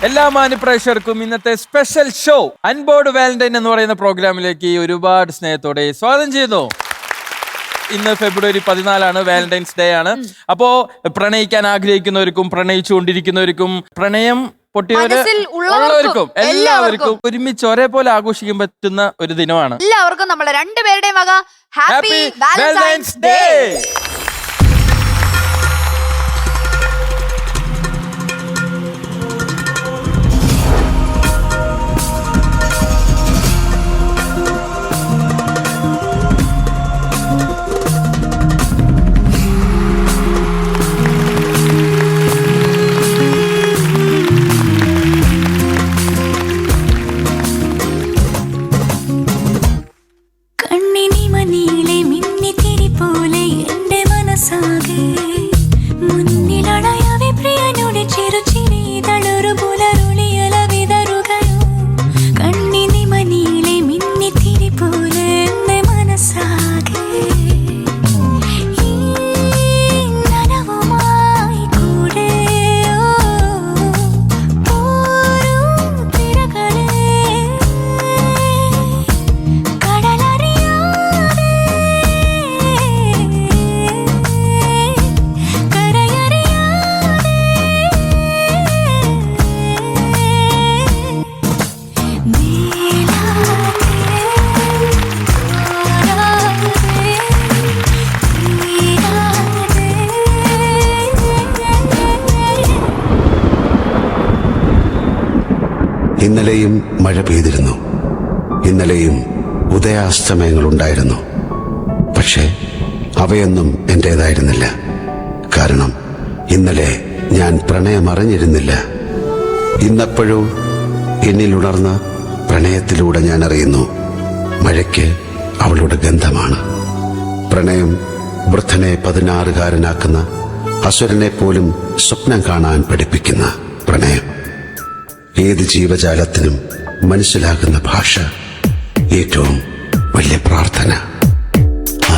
എല്ലാ മാന്യപ്രേക്ഷകർക്കും ഇന്നത്തെ special show unbowed Valentine എന്ന് പറയുന്ന പ്രോഗ്രാമിലേക്ക് ഒരുപാട് സ്നേഹത്തോടെ സ്വാഗതം ചെയ്യുന്നു. ഇന്ന് ഫെബ്രുവരി 14 വാലന്റൈൻസ് ഡേ ആണ്. അപ്പോ പ്രണയിക്കാൻ ആഗ്രഹിക്കുന്നവർക്കും പ്രണയിച്ചുകൊണ്ടിരിക്കുന്നവർക്കും പ്രണയം പൊട്ടിയവരുള്ളവർക്കും എല്ലാവർക്കും ഒരുമിച്ച് ഒരേപോലെ ആഘോഷിക്കാൻ പറ്റുന്ന ഒരു ദിനമാണ്. എല്ലാവർക്കും നമ്മളെ രണ്ടുപേരുടെയും വക ഹാപ്പി വാലന്റൈൻസ് ഡേ. ഇന്നലെയും മഴ പെയ്തിരുന്നു. ഇന്നലെയും ഉദയാസ്തമയങ്ങളുണ്ടായിരുന്നു. പക്ഷേ അവയൊന്നും എന്റേതായിരുന്നില്ല. കാരണം ഇന്നലെ ഞാൻ പ്രണയമറിഞ്ഞിരുന്നില്ല. ഇന്നപ്പോഴോ എന്നിലുണർന്ന പ്രണയത്തിലൂടെ ഞാൻ അറിയുന്നു, മഴയ്ക്ക് അവളുടെ ഗന്ധമാണ്. പ്രണയം വൃദ്ധനെ 16കാരനാക്കുന്ന, അസുരനെ പോലും സ്വപ്നം കാണാൻ പഠിപ്പിക്കുന്ന പ്രണയം. ഏത് ജീവജാലത്തിനും മനസ്സിലാകുന്ന ഭാഷ, ഏറ്റവും വലിയ പ്രാർത്ഥന.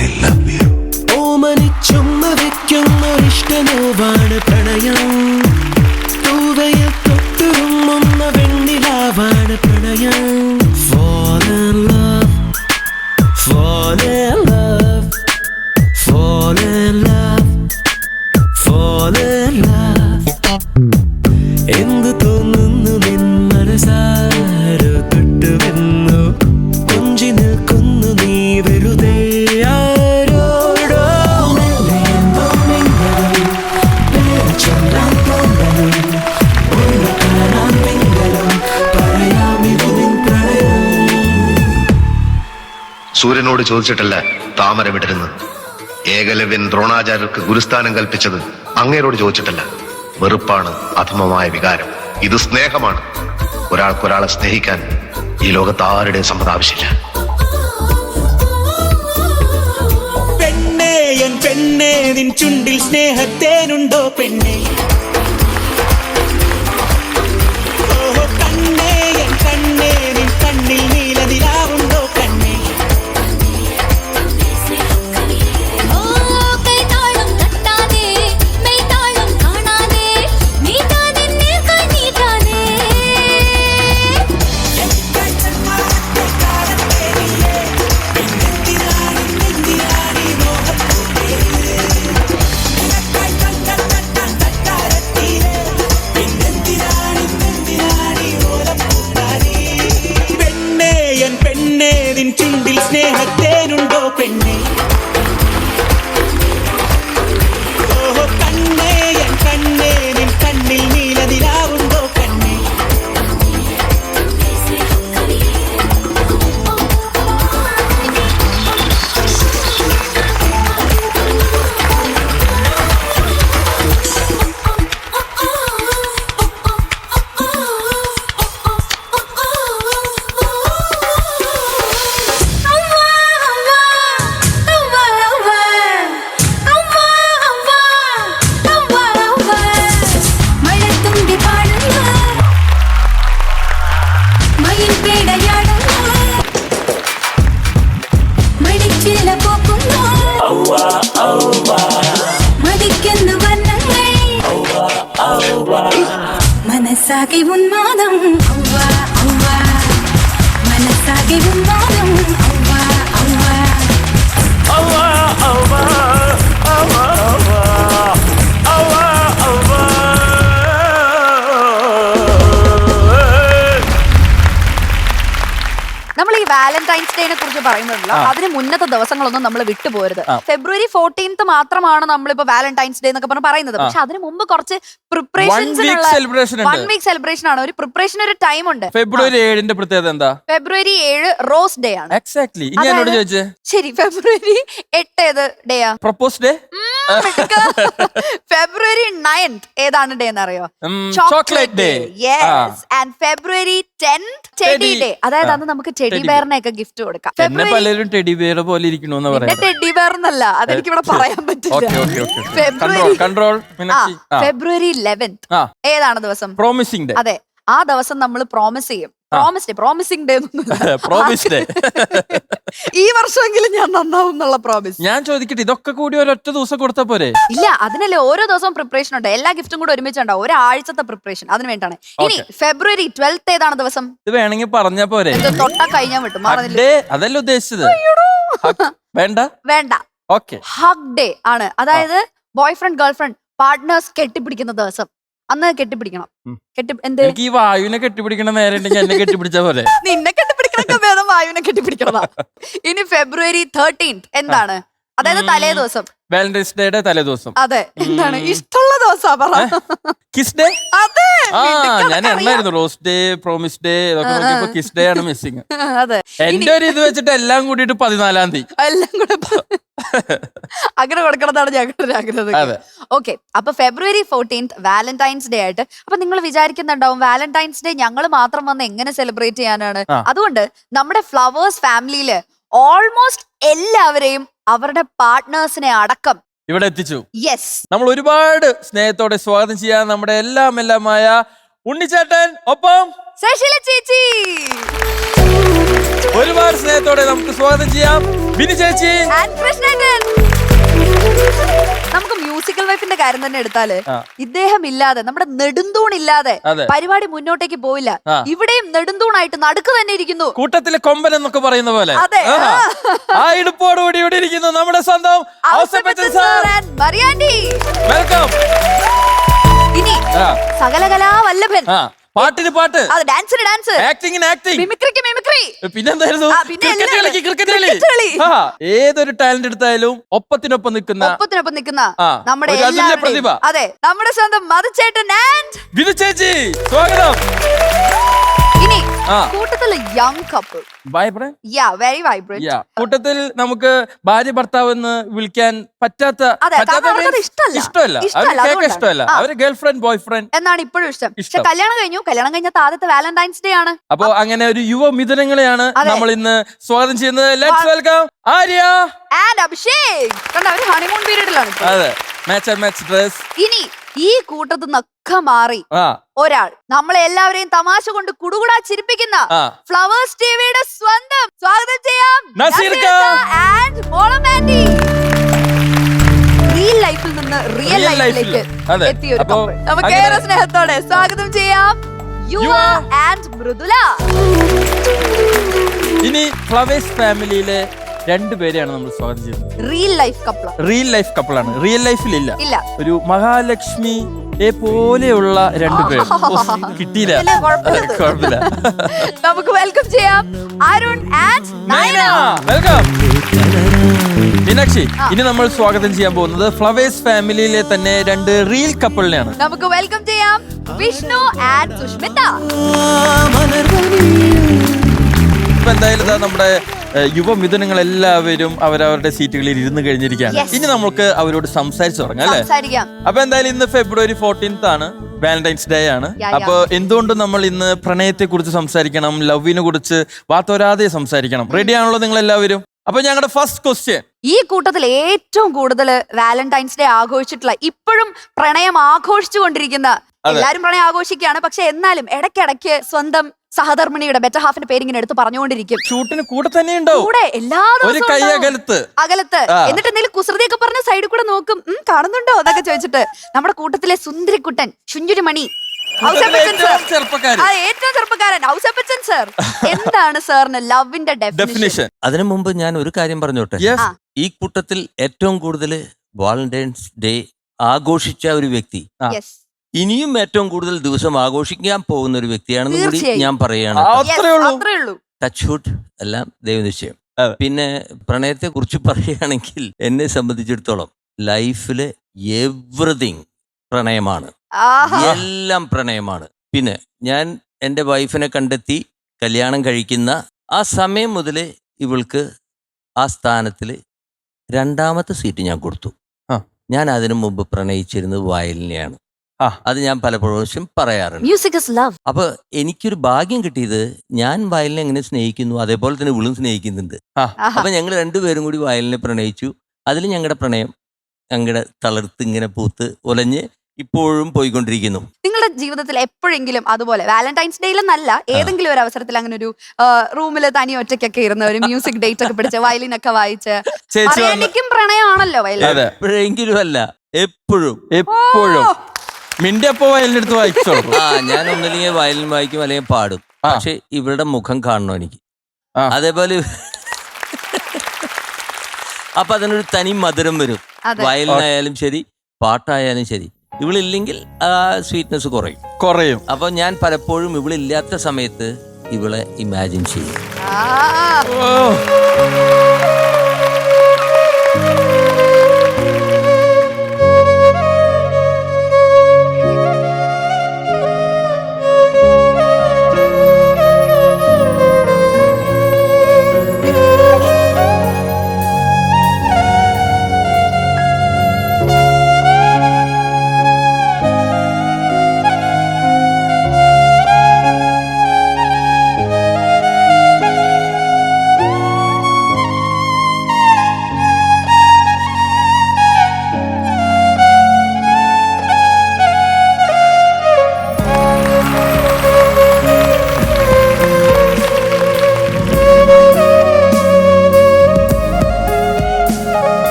I love you. ഓമനിച്ചുമ്മ വയ്ക്കുന്ന ഇഷ്ടനോവാണ് പ്രണയം. തൂവയിൽ തൊട്ടുറുമ്മുന്ന വെണ്ണിലാവാണ് പ്രണയം. Fall in love, fall in love, fall in love, fall in love. എന്ത് തോന്നുന്നു നിൻ മനസാരോ തൊട്ടുവെന്നു കൊഞ്ചി നിൽക്കുന്നു നീ വെറുതെ. ആരോടോ മെല്ലെന്തോ മിന്നലും പേര് ചൊല്ലാൻ തോന്നലും ഒന്ന് കാണാൻ പിങ്കലും പറയാമിതു നിൻ പ്രണയം. സൂര്യനോട് ചോദിച്ചിട്ടല്ല താമര വിടരുന്നത്. ഏകലവ്യൻ ദ്രോണാചാര്യർക്ക് ഗുരുസ്ഥാനം കൽപ്പിച്ചത് അങ്ങേരോട് ചോദിച്ചിട്ടല്ല. വെറുപ്പാണ് അധമമായ വികാരം. ഇത് സ്നേഹമാണ്. ഒരാൾക്കൊരാളെ സ്നേഹിക്കാൻ ഈ ലോകത്ത് ആരുടെ സമ്മതം ആവശ്യമില്ല. പെണ്ണേ എൻ പെണ്ണേ, നിൻ ചുണ്ടിൽ സ്നേഹത്തേനുണ്ടോ പെണ്ണേ? ഓഹോ കണ്ണേ എൻ കണ്ണേ, നിൻ കണ്ണിൽ നീലനിലാവുണ്ടോ കണ്ണേ? ചുണ്ടിൽ സ്നേഹത്തേനുണ്ടോ പെണ്ണേ ഓഹോ കണ്ണേ എൻ കണ്ണേ നിൻ കണ്ണിൽ നീലനിലാവുണ്ടോ കണ്ണേ മനസ്സാകെ ഉന്മാദം മനസ്സാകെ ഉന്മാദം നമ്മൾ ഈ വാലന്റൈൻസ് ഡേനെ കുറിച്ച് പറയുന്നുണ്ടല്ലോ അതിന് മുന്നത്തെ ദിവസങ്ങളൊന്നും നമ്മൾ വിട്ടുപോരുത്. ഫെബ്രുവരി 14th മാത്രമാണ് നമ്മളിപ്പോ വാലന്റൈൻസ് ഡേ എന്നൊക്കെ പറയുന്നത്. പക്ഷെ അതിന് മുമ്പ് കുറച്ച് വൺ വീക്ക് സെലിബ്രേഷൻ ആണ്. ഒരു പ്രിപ്പറേഷൻ ഒരു ടൈം ഉണ്ട്. ഫെബ്രുവരി 7 പ്രത്യേകത എന്താ? ഫെബ്രുവരി 7 റോസ് ഡേ ആണ്. എക്സാക്ട്ലി. ഇനി എന്നോട് ചോദിച്ചേ. ശരി, ഫെബ്രുവരി 8 ഏത് ഡേയാ? Propose day. ഫെബ്രുവരി 9th ഏതാണ് ഡേ എന്നറിയോ? Chocolate day. Yes. And February 10th teddy day. അതായത് അന്ന് നമുക്ക് ടെഡി ബെയറിനെ ഒക്കെ ഗിഫ്റ്റ് കൊടുക്കാം. എന്നെ പലരും ടെഡി ബെയർ പോലെ ഇരിക്കണമെന്ന് പറയാം. ടെഡി ബെയർ എന്നല്ല, അതെനിക്ക് ഇവിടെ പറയാൻ പറ്റില്ല. ഫെബ്രുവരി 11th ഏതാണ് ദിവസം? Promising day. അതെ, ആ ദിവസം നമ്മൾ പ്രോമിസ് ചെയ്യും. Promising day promise day. ഈ വർഷമെങ്കിലും ഞാൻ നന്നാവും എന്നുള്ള പ്രോമിസ്. ഞാൻ ചോദിക്കട്ടെ, ഇതൊക്കെ കൂടി ഒരൊറ്റ ദിവസം കൊടുത്താ പോരെ? ഇല്ല, അതിനല്ലേ ഓരോ ദിവസവും പ്രിപ്പറേഷൻ ഉണ്ട്. എല്ലാ ഗിഫ്റ്റും കൂടെ ഒരുമിച്ചുണ്ടാവും. ഒരാഴ്ചത്തെ പ്രിപ്പറേഷൻ അതിന് വേണ്ടിയാണ്. ഇനി ഫെബ്രുവരി 12th ഏതാണ് ദിവസം? ഇത് വേണമെങ്കിൽ പറഞ്ഞാ പോരെ? തൊട്ടാ കഴിഞ്ഞാൽ വിട്ടു മാറുന്നില്ല. അതല്ല ഉദ്ദേശിച്ചത്. വേണ്ട വേണ്ട. ഓക്കെ, ഹഗ് ഡേ ആണ്. അതായത് boyfriend girlfriend partners കെട്ടിപ്പിടിക്കുന്ന ദിവസം. അന്ന് കെട്ടിപ്പിടിക്കണം. എനിക്ക് ഈ വായുവിനെ കെട്ടിപ്പിടിക്കണ നേരം ഉണ്ടെങ്കിൽ എന്നെ കെട്ടിപ്പിടിച്ച പോലെ. നിന്നെ കെട്ടിപ്പിടിക്കണ ഭേദം വായുവിനെ കെട്ടിപ്പിടിക്കണതാ. ഇനി ഫെബ്രുവരി 13th എന്താണ്? അതായത് തലേ ദിവസം. വാലന്റൈൻസ് ഡേയുടെ തലേ ദിവസം. അതെ, എന്താണ്? ഇഷ്ടമുള്ള ദിവസം പറ. Kiss day. അതെ, ഞാൻ എണ്ണായിരുന്നു. റോസ് ഡേ, പ്രോമിസ് ഡേ, ഇതൊക്കെ നോക്കിയപ്പോ കിസ് ഡേ ആണ് മിസ്സിങ്. അതെ, എന്റെ ഒരു ഇത് വെച്ചിട്ട് എല്ലാം കൂടിയിട്ട് 14ാം തീയതി എല്ലാം കൂടെ അങ്ങനെ കൊടുക്കണതാണ് ഞങ്ങളുടെ ആഗ്രഹം. ഓക്കെ, അപ്പൊ ഫെബ്രുവരി 14th വാലന്റൈൻസ് ഡേ ആയിട്ട്. അപ്പൊ നിങ്ങൾ വിചാരിക്കുന്നുണ്ടാവും വാലന്റൈൻസ് ഡേ ഞങ്ങൾ മാത്രം വന്ന് എങ്ങനെ സെലിബ്രേറ്റ് ചെയ്യാനാണ്? അതുകൊണ്ട് നമ്മുടെ ഫ്ലവേഴ്സ് ഫാമിലിയില് ഓൾമോസ്റ്റ് എല്ലാവരെയും അവരുടെ പാർട്ട്നേഴ്സിനെ അടക്കം ഇവിടെ എത്തിച്ചു. യെസ്, നമ്മൾ ഒരുപാട് സ്നേഹത്തോടെ സ്വാഗതം ചെയ്യാൻ നമ്മുടെ എല്ലാമായ ഉണ്ണിച്ചേട്ടൻ, ഒപ്പം സുശീല ചേച്ചി. ഒരുപാട് സ്നേഹത്തോടെ നമുക്ക് സ്വാഗതം ചെയ്യാം ബിനി ചേച്ചി. നമുക്ക് മ്യൂസിക്കൽ വൈഫിന്റെ കാര്യം തന്നെ എടുത്താല് ഇദ്ദേഹം ഇല്ലാതെ, നമ്മുടെ നെടുന്തൂണില്ലാതെ പരിപാടി മുന്നോട്ടേക്ക് പോയില്ല. ഇവിടെയും നെടുന്തൂണായിട്ട് നടുക്ക് തന്നെ ഇരിക്കുന്നു. കൂട്ടത്തിലെ കൊമ്പൻ എന്നൊക്കെ പറയുന്ന പോലെ. അതെ, ആ ഇടുപ്പോടുകൂടി ഇവിടെ ഇരിക്കുന്നു നമ്മുടെ സ്വന്തം വെൽക്കം. ഇനി സകലകലാ വല്ലഭൻ. പാട്ടിന് പാട്ട്, ഡാൻസിന് ഡാൻസ്, ആക്ടിങ്ങിന് ആക്ടിങ്, മിമിക്രിക്ക് മിമിക്രി, പിന്നെന്തായിരുന്നു ക്രിക്കറ്റ് കളി. ഏതൊരു ടാലന്റ് എടുത്താലും ഒപ്പത്തിനൊപ്പം നിൽക്കുന്ന നമ്മുടെ പ്രതിഭ. അതെ, നമ്മുടെ സ്വന്തം മധുചേട്ടൻ ആൻഡ് ബിനു ചേച്ചി, സ്വാഗതം. ഇനി കൂട്ടത്തില് യങ് കപ്പിൾ, വെരി വൈബ്രന്റ്. കൂട്ടത്തിൽ നമുക്ക് ഭാര്യ ഭർത്താവ് എന്ന് വിളിക്കാൻ പറ്റാത്ത, ഇഷ്ടമല്ല, അവര് ഗേൾഫ്രണ്ട് ബോയ് ഫ്രണ്ട് എന്നാണ് ഇപ്പോഴും ഇഷ്ടം. പക്ഷെ കല്യാണം കഴിഞ്ഞ ആദ്യത്തെ വാലന്റൈൻസ് ഡേ ആണ്. അപ്പൊ അങ്ങനെ ഒരു യുവ മിഥുനങ്ങളെയാണ് നമ്മൾ ഇന്ന് സ്വാഗതം ചെയ്യുന്നത്. Let's welcome Arya and Abhishek. കണ്ട, അവര് ഹണിമൂൺ പീരീഡിലാണ്. അതെ, മാച്ച് ഡ്രസ്. ഇനി ഈ കൂട്ടത്തിൽ നിന്നൊക്കെ മാറി ഒരാൾ നമ്മളെ എല്ലാവരെയും തമാശ കൊണ്ട് കുടുകുടാ ചിരിപ്പിക്കുന്ന ഫ്ലവേഴ്സ് ടിവിയുടെ സ്വന്തം, സ്വാഗതം ചെയ്യാം ആൻഡ് മോളമാൻഡി. റിയൽ ലൈഫിൽ നിന്ന് റിയൽ ലൈഫിലേക്ക് എത്തിയ ഒരു കപ്പിൾ. നമുക്ക് ഏറെ സ്നേഹത്തോടെ സ്വാഗതം ചെയ്യാം യുവ ആൻഡ് മൃദുല. ഇനി ഫ്ലവേഴ്സ് ഫാമിലിയിലെ രണ്ടുപേരെയാണ് നമ്മൾ സ്വാഗതം ചെയ്യുന്നത്. Real life couple real life കപ്പിളാണ്. റിയൽ ലൈഫിലില്ല. ഇല്ല. ഒരു മഹാലക്ഷ്മി പോലെയുള്ള രണ്ടുപേർ. കിട്ടിയില്ല, കുഴപ്പമില്ല. നമുക്ക് വെൽക്കം ചെയ്യാം അരുൺ ആൻഡ് നയന. വെൽക്കം മീനാക്ഷി. ഇനി നമ്മൾ സ്വാഗതം ചെയ്യാൻ പോകുന്നത് ഫ്ലവേഴ്സ് ഫാമിലിയിലെ തന്നെ രണ്ട് റിയൽ കപ്പിളിനെയാണ്. നമുക്ക് വെൽക്കം ചെയ്യാം വിഷ്ണു ആൻഡ് സുഷ്മിത. ഇപ്പൊ എന്തായാലും നമ്മുടെ യുവമിഥുനങ്ങൾ എല്ലാവരും അവരവരുടെ സീറ്റുകളിൽ ഇരുന്ന് കഴിഞ്ഞിരിക്കുകയാണ്. Yes. ഇനി നമുക്ക് അവരോട് സംസാരിച്ചു തുടങ്ങാം അല്ലെ? സംസാരിക്കാം. അപ്പൊ എന്തായാലും ഇന്ന് ഫെബ്രുവരി 14th ആണ്, വാലന്റൈൻസ് ഡേ ആണ്. Yeah, അപ്പൊ എന്തുകൊണ്ട് നമ്മൾ ഇന്ന് പ്രണയത്തെ കുറിച്ച് സംസാരിക്കണം, ലവിനെ കുറിച്ച് വാത്തോരാതെ സംസാരിക്കണം. റെഡി ആണല്ലോ നിങ്ങൾ എല്ലാവരും? അപ്പൊ ഞങ്ങളുടെ ഫസ്റ്റ് ക്വസ്റ്റ്യൻ, ഈ കൂട്ടത്തിൽ ഏറ്റവും കൂടുതൽ വാലന്റൈൻസ് ഡേ ആഘോഷിച്ചിട്ടുള്ള, ഇപ്പോഴും പ്രണയം ആഘോഷിച്ചുകൊണ്ടിരിക്കുന്ന, എല്ലാരും പ്രണയം ആഘോഷിക്കുകയാണ്, പക്ഷെ എന്നാലും ഇടയ്ക്കിടയ്ക്ക് സ്വന്തം സഹധർമ്മിണിയുടെ ബെറ്റർ ഹാഫിന്റെ പേര് ഇങ്ങനെ എടുത്ത് പറഞ്ഞുകൊണ്ടിരിക്കും. ഷൂട്ടിന് കൂടെ തന്നെ ഉണ്ടാവും, കൂടെ എല്ലാ ഒരു കൈ അകലത്ത്. എന്നിട്ട് എന്തെങ്കിലും കുസൃതിയൊക്കെ പറഞ്ഞ സൈഡിൽ കൂടെ നോക്കും, കാണുന്നുണ്ടോ എന്നൊക്കെ ചോദിച്ചിട്ട്. നമ്മുടെ കൂട്ടത്തിലെ സുന്ദരിക്കുട്ടൻ ശുഞ്ചുരുമണി, ഏറ്റവും ചെറുപ്പക്കാരൻ, ഏറ്റവും ചെറുപ്പക്കാരൻ ഔസപ്പച്ചൻ സർ, എന്താണ് സാറിന് ലവിന്റെ ഡെഫിനിഷൻ? അതിനു മുമ്പ് ഞാൻ ഒരു കാര്യം പറഞ്ഞോട്ടെ. ഈ കൂട്ടത്തിൽ ഏറ്റവും കൂടുതൽ വാലന്റൈൻസ് ഡേ ആഘോഷിച്ച ഒരു വ്യക്തി ഇനിയും ഏറ്റവും കൂടുതൽ ദിവസം ആഘോഷിക്കാൻ പോകുന്ന ഒരു വ്യക്തിയാണെന്ന് കൂടി ഞാൻ പറയുകയാണ്. ടച്ച് വുഡ്, എല്ലാം ദൈവനിശ്ചയം. പിന്നെ പ്രണയത്തെ കുറിച്ച് പറയുകയാണെങ്കിൽ എന്നെ സംബന്ധിച്ചിടത്തോളം ലൈഫില് എവറിതിങ് പ്രണയമാണ്, എല്ലാം പ്രണയമാണ്. പിന്നെ ഞാൻ എൻ്റെ വൈഫിനെ കണ്ടെത്തി കല്യാണം കഴിക്കുന്ന ആ സമയം മുതൽ ഇവൾക്ക് ആ സ്ഥാനത്തിൽ രണ്ടാമത്തെ സീറ്റ് ഞാൻ കൊടുത്തു. ഞാൻ അതിനു മുമ്പ് പ്രണയിച്ചിരുന്നത് വയലിനെയാണ്. അത് ഞാൻ പലപ്പോഴും പറയാറുണ്ട്. അപ്പൊ എനിക്കൊരു ഭാഗ്യം കിട്ടിയത്, ഞാൻ വയലിനെ എങ്ങനെ സ്നേഹിക്കുന്നു അതേപോലെ തന്നെ ഇവളും സ്നേഹിക്കുന്നുണ്ട്. അപ്പൊ ഞങ്ങൾ രണ്ടുപേരും കൂടി വയലിനെ പ്രണയിച്ചു. അതിൽ ഞങ്ങളുടെ പ്രണയം ഞങ്ങളുടെ തളർത്ത് ഇങ്ങനെ പൂത്ത് ഒലഞ്ഞ് ഇപ്പോഴും പോയിക്കൊണ്ടിരിക്കുന്നു. നിങ്ങളുടെ ജീവിതത്തിൽ എപ്പോഴെങ്കിലും അതുപോലെ വാലന്റൈൻസ് ഡേയിലെന്നല്ല, ഏതെങ്കിലും ഒരു അവസരത്തിൽ അങ്ങനെ ഒരു റൂമില് തനി ഒറ്റയ്ക്കൊക്കെ ഇരുന്ന ഒരു മ്യൂസിക് ഡേറ്റ് ഒക്കെ പിടിച്ച് വയലിനൊക്കെ വായിച്ച്, എനിക്കും പ്രണയമാണല്ലോ വയലിൻ. എപ്പോഴെങ്കിലും അല്ല, എപ്പോഴും മിണ്ടിയപ്പോ വയലിനെടുത്ത് വായിച്ചോ? ഞാൻ ഒന്നില്ലെങ്കിൽ വയലിൻ വായിക്കും അല്ലെങ്കിൽ പാടും. പക്ഷെ ഇവരുടെ മുഖം കാണണം എനിക്ക്. അതേപോലെ അപ്പൊ അതിനൊരു തനി മധുരം വരും. വയലിനായാലും ശരി, പാട്ടായാലും ശരി. ഇവളില്ലെങ്കിൽ ആ സ്വീറ്റ്നെസ് കുറയും. അപ്പൊ ഞാൻ പലപ്പോഴും ഇവളില്ലാത്ത സമയത്ത് ഇവളെ ഇമാജിൻ ചെയ്യും.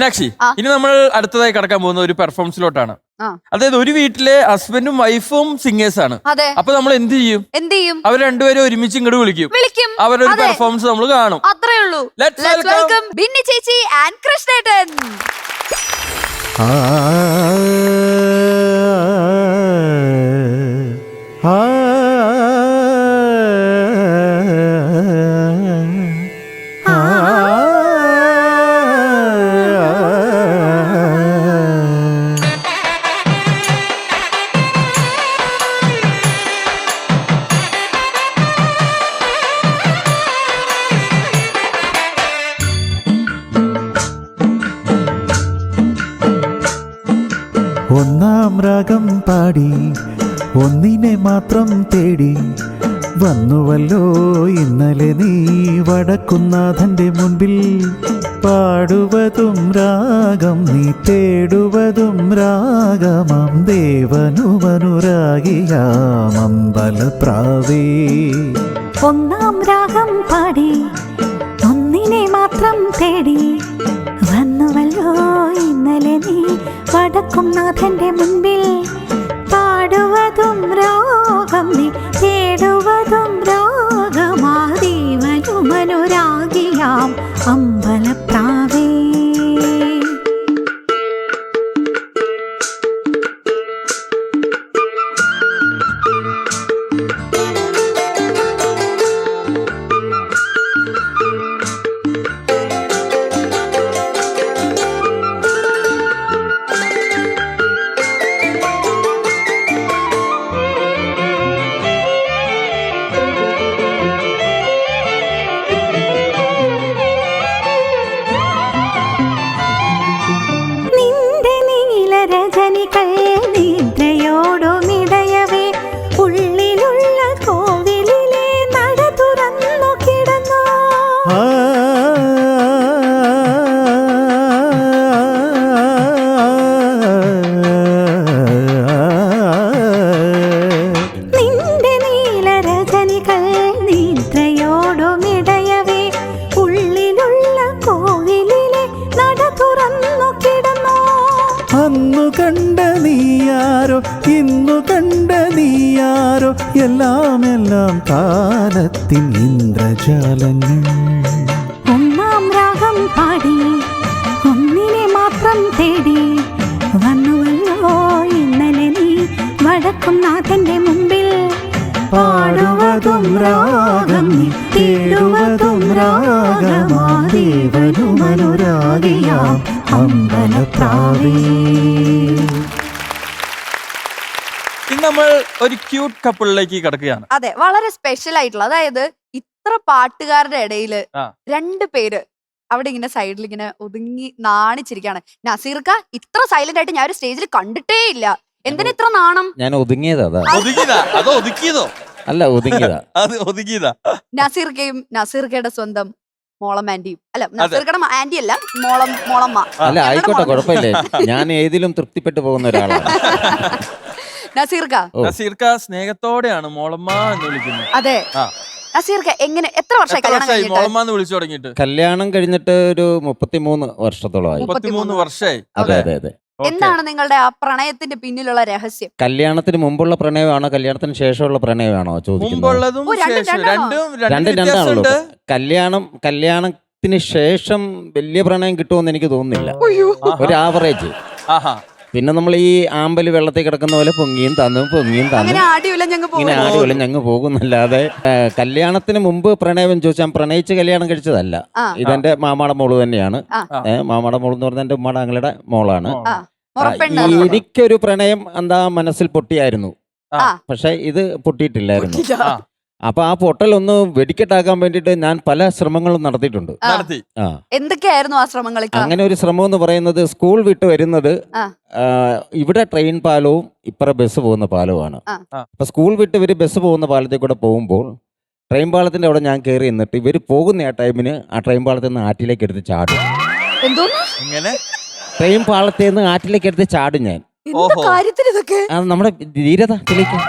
മീനാക്ഷി, ആ. ഇനി നമ്മൾ അടുത്തതായി കടക്കാൻ പോകുന്ന ഒരു പെർഫോമൻസിലോട്ടാണ്. ആ. അതായത് ഒരു വീട്ടിലെ ഹസ്ബൻഡും വൈഫും സിംഗേഴ്സ് ആണ്. അതെ. അപ്പൊ നമ്മൾ എന്ത് ചെയ്യും? അവർ രണ്ടുപേരും ഒരുമിച്ച് ഇങ്ങോട്ട് വിളിക്കും. അവരുടെ ഒരു അതെ. പെർഫോമൻസ് നമ്മൾ കാണും. അത്രേ ഉള്ളൂ. Let's welcome ബിന്നി ചേച്ചി ആൻഡ് കൃഷ്ണേട്ടൻ. ഒന്നാം രാഗം പാടി ഒന്നിനെ മാത്രം തേടി വന്നുവല്ലോ ഇന്നലെ നീ വടക്കുന്നാഥന്റെ മുൻപിൽ. പാടുവതും രാഗം നീ തേടുവതും രാഗമാം ദേവനുമനുരാഗിയാം അമ്പലപ്രാവേ. ഒന്നാം രാഗം പാടി ഒന്നിനെ മാത്രം തേടി വന്നുവല്ലോ ഇന്നലെ നീ വടക്കും നാഥന്റെ മുൻപിൽ. പാടുവതും രാഗം നീ തേടുവതും രാഗമാദീവനുമനുരാഗിയാം അമ്പലപ്രാവേ. അന്നു കണ്ട നീയാരോ ഇന്നു കണ്ട നീയാരോ എല്ലാം എല്ലാം കാലത്തിൻ ഇന്ദ്രജാലങ്ങൾ. ഒന്നാം രാഗം പാടി ഒന്നിനെ മാത്രം തേടി വന്നുവല്ലോ ഇന്നലെ നീ വടക്കും നാഥന്റെ മുമ്പിൽ. പാടുവതും രാഗം നീ തേടുവതും രാഗമാദേവനുമനുരാഗിയാം അമ്പലപ്രാവേ. ഇന്ന് നമ്മൾ ഒരു ക്യൂട്ട് കപ്പിളിലേക്ക് കിടക്കുകയാണ്. അതെ, വളരെ സ്പെഷ്യൽ ആയിട്ടുള്ള, അതായത് ഇത്ര പാട്ടുകാരുടെ ഇടയില് രണ്ടു പേര് അവിടെ ഇങ്ങനെ സൈഡിൽ ഇങ്ങനെ ഒതുങ്ങി നാണിച്ചിരിക്കാണ്. നസീർക്ക ഇത്ര സൈലന്റ് ആയിട്ട് ഞാൻ ഒരു സ്റ്റേജിൽ കണ്ടിട്ടേ ഇല്ല. എന്തിനാ ഇത്ര നാണം? ഞാൻ ഒതുങ്ങിയതാ. ഒതുങ്ങിയതാ അതോ ഒതുക്കിയതോ? അല്ല, ഒതുങ്ങിയതാ. അത് ഒതുങ്ങിയതാ. നസീർക്കയും നസീർക്കയുടെ സ്വന്തം മോളം ആന്റിയും, അല്ല നസീർക്കയുടെ ആന്റി അല്ല, മോളമ്മ. അല്ല, ആയിക്കോട്ടെ, കുഴപ്പമില്ല. ഞാൻ ഏതിലും തൃപ്തിപ്പെട്ടു പോകുന്ന ഒരാളാണ്. നസീർക്ക സ്നേഹത്തോടെയാണ് മോളമ്മ എന്ന് വിളിക്കുന്നത്. അതെ. നസീർക്ക എങ്ങനെ, എത്ര വർഷമായി മോളമ്മ എന്ന് വിളിച്ചു തുടങ്ങിയിട്ട്? കല്യാണം കഴിഞ്ഞിട്ട് ഒരു 33 വർഷത്തോളമായി. 33 വർഷമായി. അതെ അതെ അതെ. എന്താണ് നിങ്ങളുടെ ആ പ്രണയത്തിന്റെ പിന്നിലുള്ള രഹസ്യം? കല്യാണത്തിന് മുമ്പുള്ള പ്രണയമാണോ കല്യാണത്തിന് ശേഷമുള്ള പ്രണയമാണോ ചോദിക്കുന്നത്? രണ്ടാണല്ലോ. കല്യാണത്തിന് ശേഷം വലിയ പ്രണയം കിട്ടുമെന്ന് എനിക്ക് തോന്നുന്നില്ല. ഒരു ആവറേജ്. പിന്നെ നമ്മൾ ഈ ആമ്പല് വെള്ളത്തിൽ കിടക്കുന്ന പോലെ പൊങ്ങിയും തന്നും ഇങ്ങനെ ആടിയുള്ള ഞങ്ങൾ പോകുന്നല്ലാതെ കല്യാണത്തിന് മുമ്പ് പ്രണയം ചോദിച്ചാൽ പ്രണയിച്ച് കല്യാണം കഴിച്ചതല്ല. ഇതെന്റെ മാമാടെ മോള് തന്നെയാണ്. മാമാടെ മോള് എന്ന് പറഞ്ഞാൽ എന്റെ ഉമ്മാടെ ആങ്ങളുടെ മോളാണ്. എനിക്കൊരു പ്രണയം എന്താ മനസ്സിൽ പൊട്ടിയായിരുന്നു, പക്ഷെ ഇത് പൊട്ടിയിട്ടില്ലായിരുന്നു. അപ്പൊ ആ പൊട്ടലൊന്ന് വെടിക്കെട്ടാക്കാൻ വേണ്ടിട്ട് ഞാൻ പല ശ്രമങ്ങളും നടത്തിയിട്ടുണ്ട്. എന്തൊക്കെയായിരുന്നു ആ ശ്രമങ്ങൾ? അങ്ങനെ ഒരു ശ്രമം എന്ന് പറയുന്നത്, സ്കൂൾ വിട്ട് വരുന്നത് ഇവിടെ ട്രെയിൻ പാലവും ഇപ്പറ ബസ് പോകുന്ന പാലവുമാണ്. അപ്പൊ സ്കൂൾ വിട്ട് ഇവര് ബസ് പോകുന്ന പാലത്തിൽ കൂടെ പോകുമ്പോൾ ട്രെയിൻ പാളത്തിന്റെ അവിടെ ഞാൻ കയറി നിന്നിട്ട് ഇവര് പോകുന്ന ആ ടൈമിന് ആ ട്രെയിൻ പാളത്തിൽ നിന്ന് ആറ്റിലേക്ക് എടുത്ത് ചാടും. ട്രെയിൻ പാളത്തിൽ നിന്ന് ആറ്റിലേക്ക് എടുത്ത് ചാടും ഞാൻ. നമ്മുടെ ധീരത തെളിയിക്കും.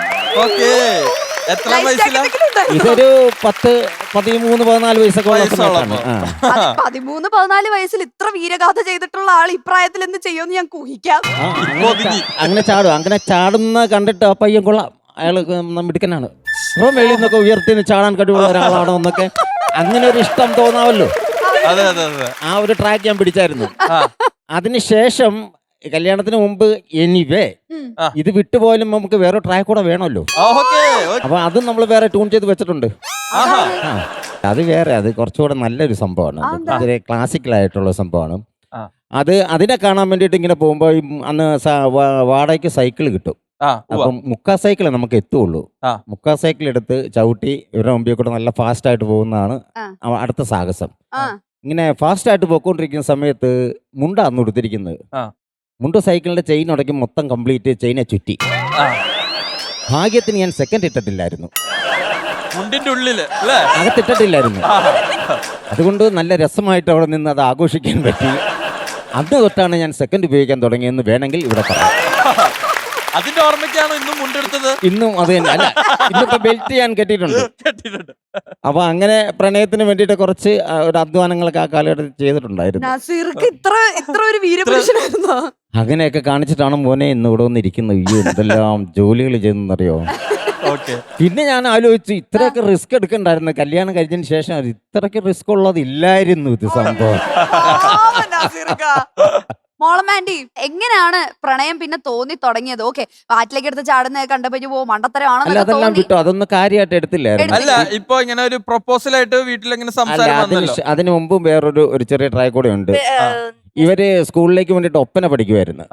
എത്ര Life വയസ്സിലാ? jacket ഒക്കെ ഉണ്ടായിരുന്നോ? ഇതൊരു 10, 13, 14 വയസ്സൊക്കെ ഉള്ള സമയത്താണ്. ആ. 13, 14 വയസ്സിൽ ഇത്ര വീരഗാഥ ചെയ്തിട്ടുള്ള ആൾ ഇപ്രായത്തിൽ എന്ത് ചെയ്യുമെന്ന് ഞാൻ ഊഹിക്കാം. ആ, അങ്ങനെ ചാടും. അങ്ങനെ ചാടുന്ന കണ്ടിട്ട് ആ പയ്യൻ കൊള്ളാം, അയാൾ മിടുക്കനാണ്, ഇപ്പൊ മേളിൽ നിന്നൊക്കെ ഉയർത്തി ചാടാൻ കഴിവുള്ള ഒരാളാണോ എന്നൊക്കെ അങ്ങനെ ഒരു ഇഷ്ടം തോന്നാവല്ലോ. അതെ അതെ അതെ. ആ ഒരു ട്രാക്ക് ഞാൻ പിടിച്ചായിരുന്നു. അതിനുശേഷം കല്യാണത്തിന് മുമ്പ് എനിവേ ഇത് വിട്ടുപോയാലും നമുക്ക് വേറെ ട്രാക്ക് കൂടെ വേണമല്ലോ. അപ്പൊ അതും നമ്മൾ വേറെ ട്യൂൺ ചെയ്ത് വെച്ചിട്ടുണ്ട്. അത് വേറെ, അത് കുറച്ചുകൂടെ നല്ലൊരു സംഭവമാണ്. ഇത്തിരി ക്ലാസിക്കലായിട്ടുള്ള സംഭവമാണ്. അതിനെ കാണാൻ വേണ്ടിയിട്ട് ഇങ്ങനെ പോകുമ്പോൾ അന്ന് വാടകയ്ക്ക് സൈക്കിൾ കിട്ടും. അപ്പം മുക്കാ സൈക്കിളെ നമുക്ക് എത്തുള്ളൂ. മുക്കാ സൈക്കിൾ എടുത്ത് ചവിട്ടി ഇവരുടെ മുമ്പിൽ കൂടെ നല്ല ഫാസ്റ്റ് ആയിട്ട് പോകുന്നതാണ് അടുത്ത സാഹസം. ഇങ്ങനെ ഫാസ്റ്റ് ആയിട്ട് പോയിക്കൊണ്ടിരിക്കുന്ന സമയത്ത് മുണ്ട അന്ന് കൊടുത്തിരിക്കുന്നത്. മുണ്ട് സൈക്കിളിന്റെ ചെയിൻ ഉടക്കി മൊത്തം കംപ്ലീറ്റ് ചെയിനെ ചുറ്റി. ഭാഗ്യത്തിന് ഞാൻ സെക്കൻഡ് ഇട്ടിട്ടില്ലായിരുന്നു, അകത്തിട്ടിട്ടില്ലായിരുന്നു. അതുകൊണ്ട് നല്ല രസമായിട്ട് അവിടെ നിന്ന് അത് ആഘോഷിക്കാൻ പറ്റി. അന്ന് തൊട്ടാണ് ഞാൻ സെക്കൻഡ് ഉപയോഗിക്കാൻ തുടങ്ങിയെന്ന് വേണമെങ്കിൽ ഇവിടെ പറയാം. അതിന്റെ ഓർമ്മയ്ക്കാണോ ഇന്നും മുണ്ടെടുത്തത്? ഇന്നും അത് തന്നെ. അല്ല, ഇന്നിപ്പോ ബെൽറ്റ് ഞാൻ കെട്ടിയിട്ടുണ്ട്. അപ്പൊ അങ്ങനെ പ്രണയത്തിന് വേണ്ടിയിട്ട് കുറച്ച് ഒരു അധ്വാനങ്ങളൊക്കെ ആ കാലഘട്ടത്തിൽ ചെയ്തിട്ടുണ്ടായിരുന്നു. നസീർക്ക് ഇത്ര ഒരു വീരപുരുഷനായിരുന്നോ? അങ്ങനെയൊക്കെ കാണിച്ചിട്ടാണ് മോനെ ഇന്ന് ഇവിടെ വന്നിരിക്കുന്നത്. അയ്യോ എന്തെല്ലാം ജോലികൾ ചെയ്യുന്നറിയോ. പിന്നെ ഞാൻ ആലോചിച്ചു, ഇത്രയൊക്കെ റിസ്ക് എടുക്കണ്ടായിരുന്നു കല്യാണം കഴിഞ്ഞതിന് ശേഷം. ഇത്രയൊക്കെ റിസ്ക് ഉള്ളത് ഇല്ലായിരുന്നു ഇത് സംഭവം. മോളമാൻഡി, എങ്ങനെയാണ് പ്രണയം പിന്നെ തോന്നി തുടങ്ങിയത്? ഓക്കെ, വാറ്റിലേക്ക് എടുത്ത് ചാടുന്ന കണ്ടപ്പോ മണ്ടത്തരമാണോ? അതെല്ലാം വിട്ടു, അതൊന്നും കാര്യമായിട്ട് എടുത്തില്ലായിരുന്നു. അല്ല, ഇപ്പൊ ഇങ്ങനെ ഒരു പ്രൊപ്പോസൽ ആയിട്ട് വീട്ടിലെങ്ങനെ സംസാരം? അതിനു മുമ്പും വേറൊരു ചെറിയ ട്രൈ കൂടെ ഉണ്ട്. ഇവര് സ്കൂളിലേക്ക് വേണ്ടിട്ട് ഒപ്പന പഠിക്കുമായിരുന്നു.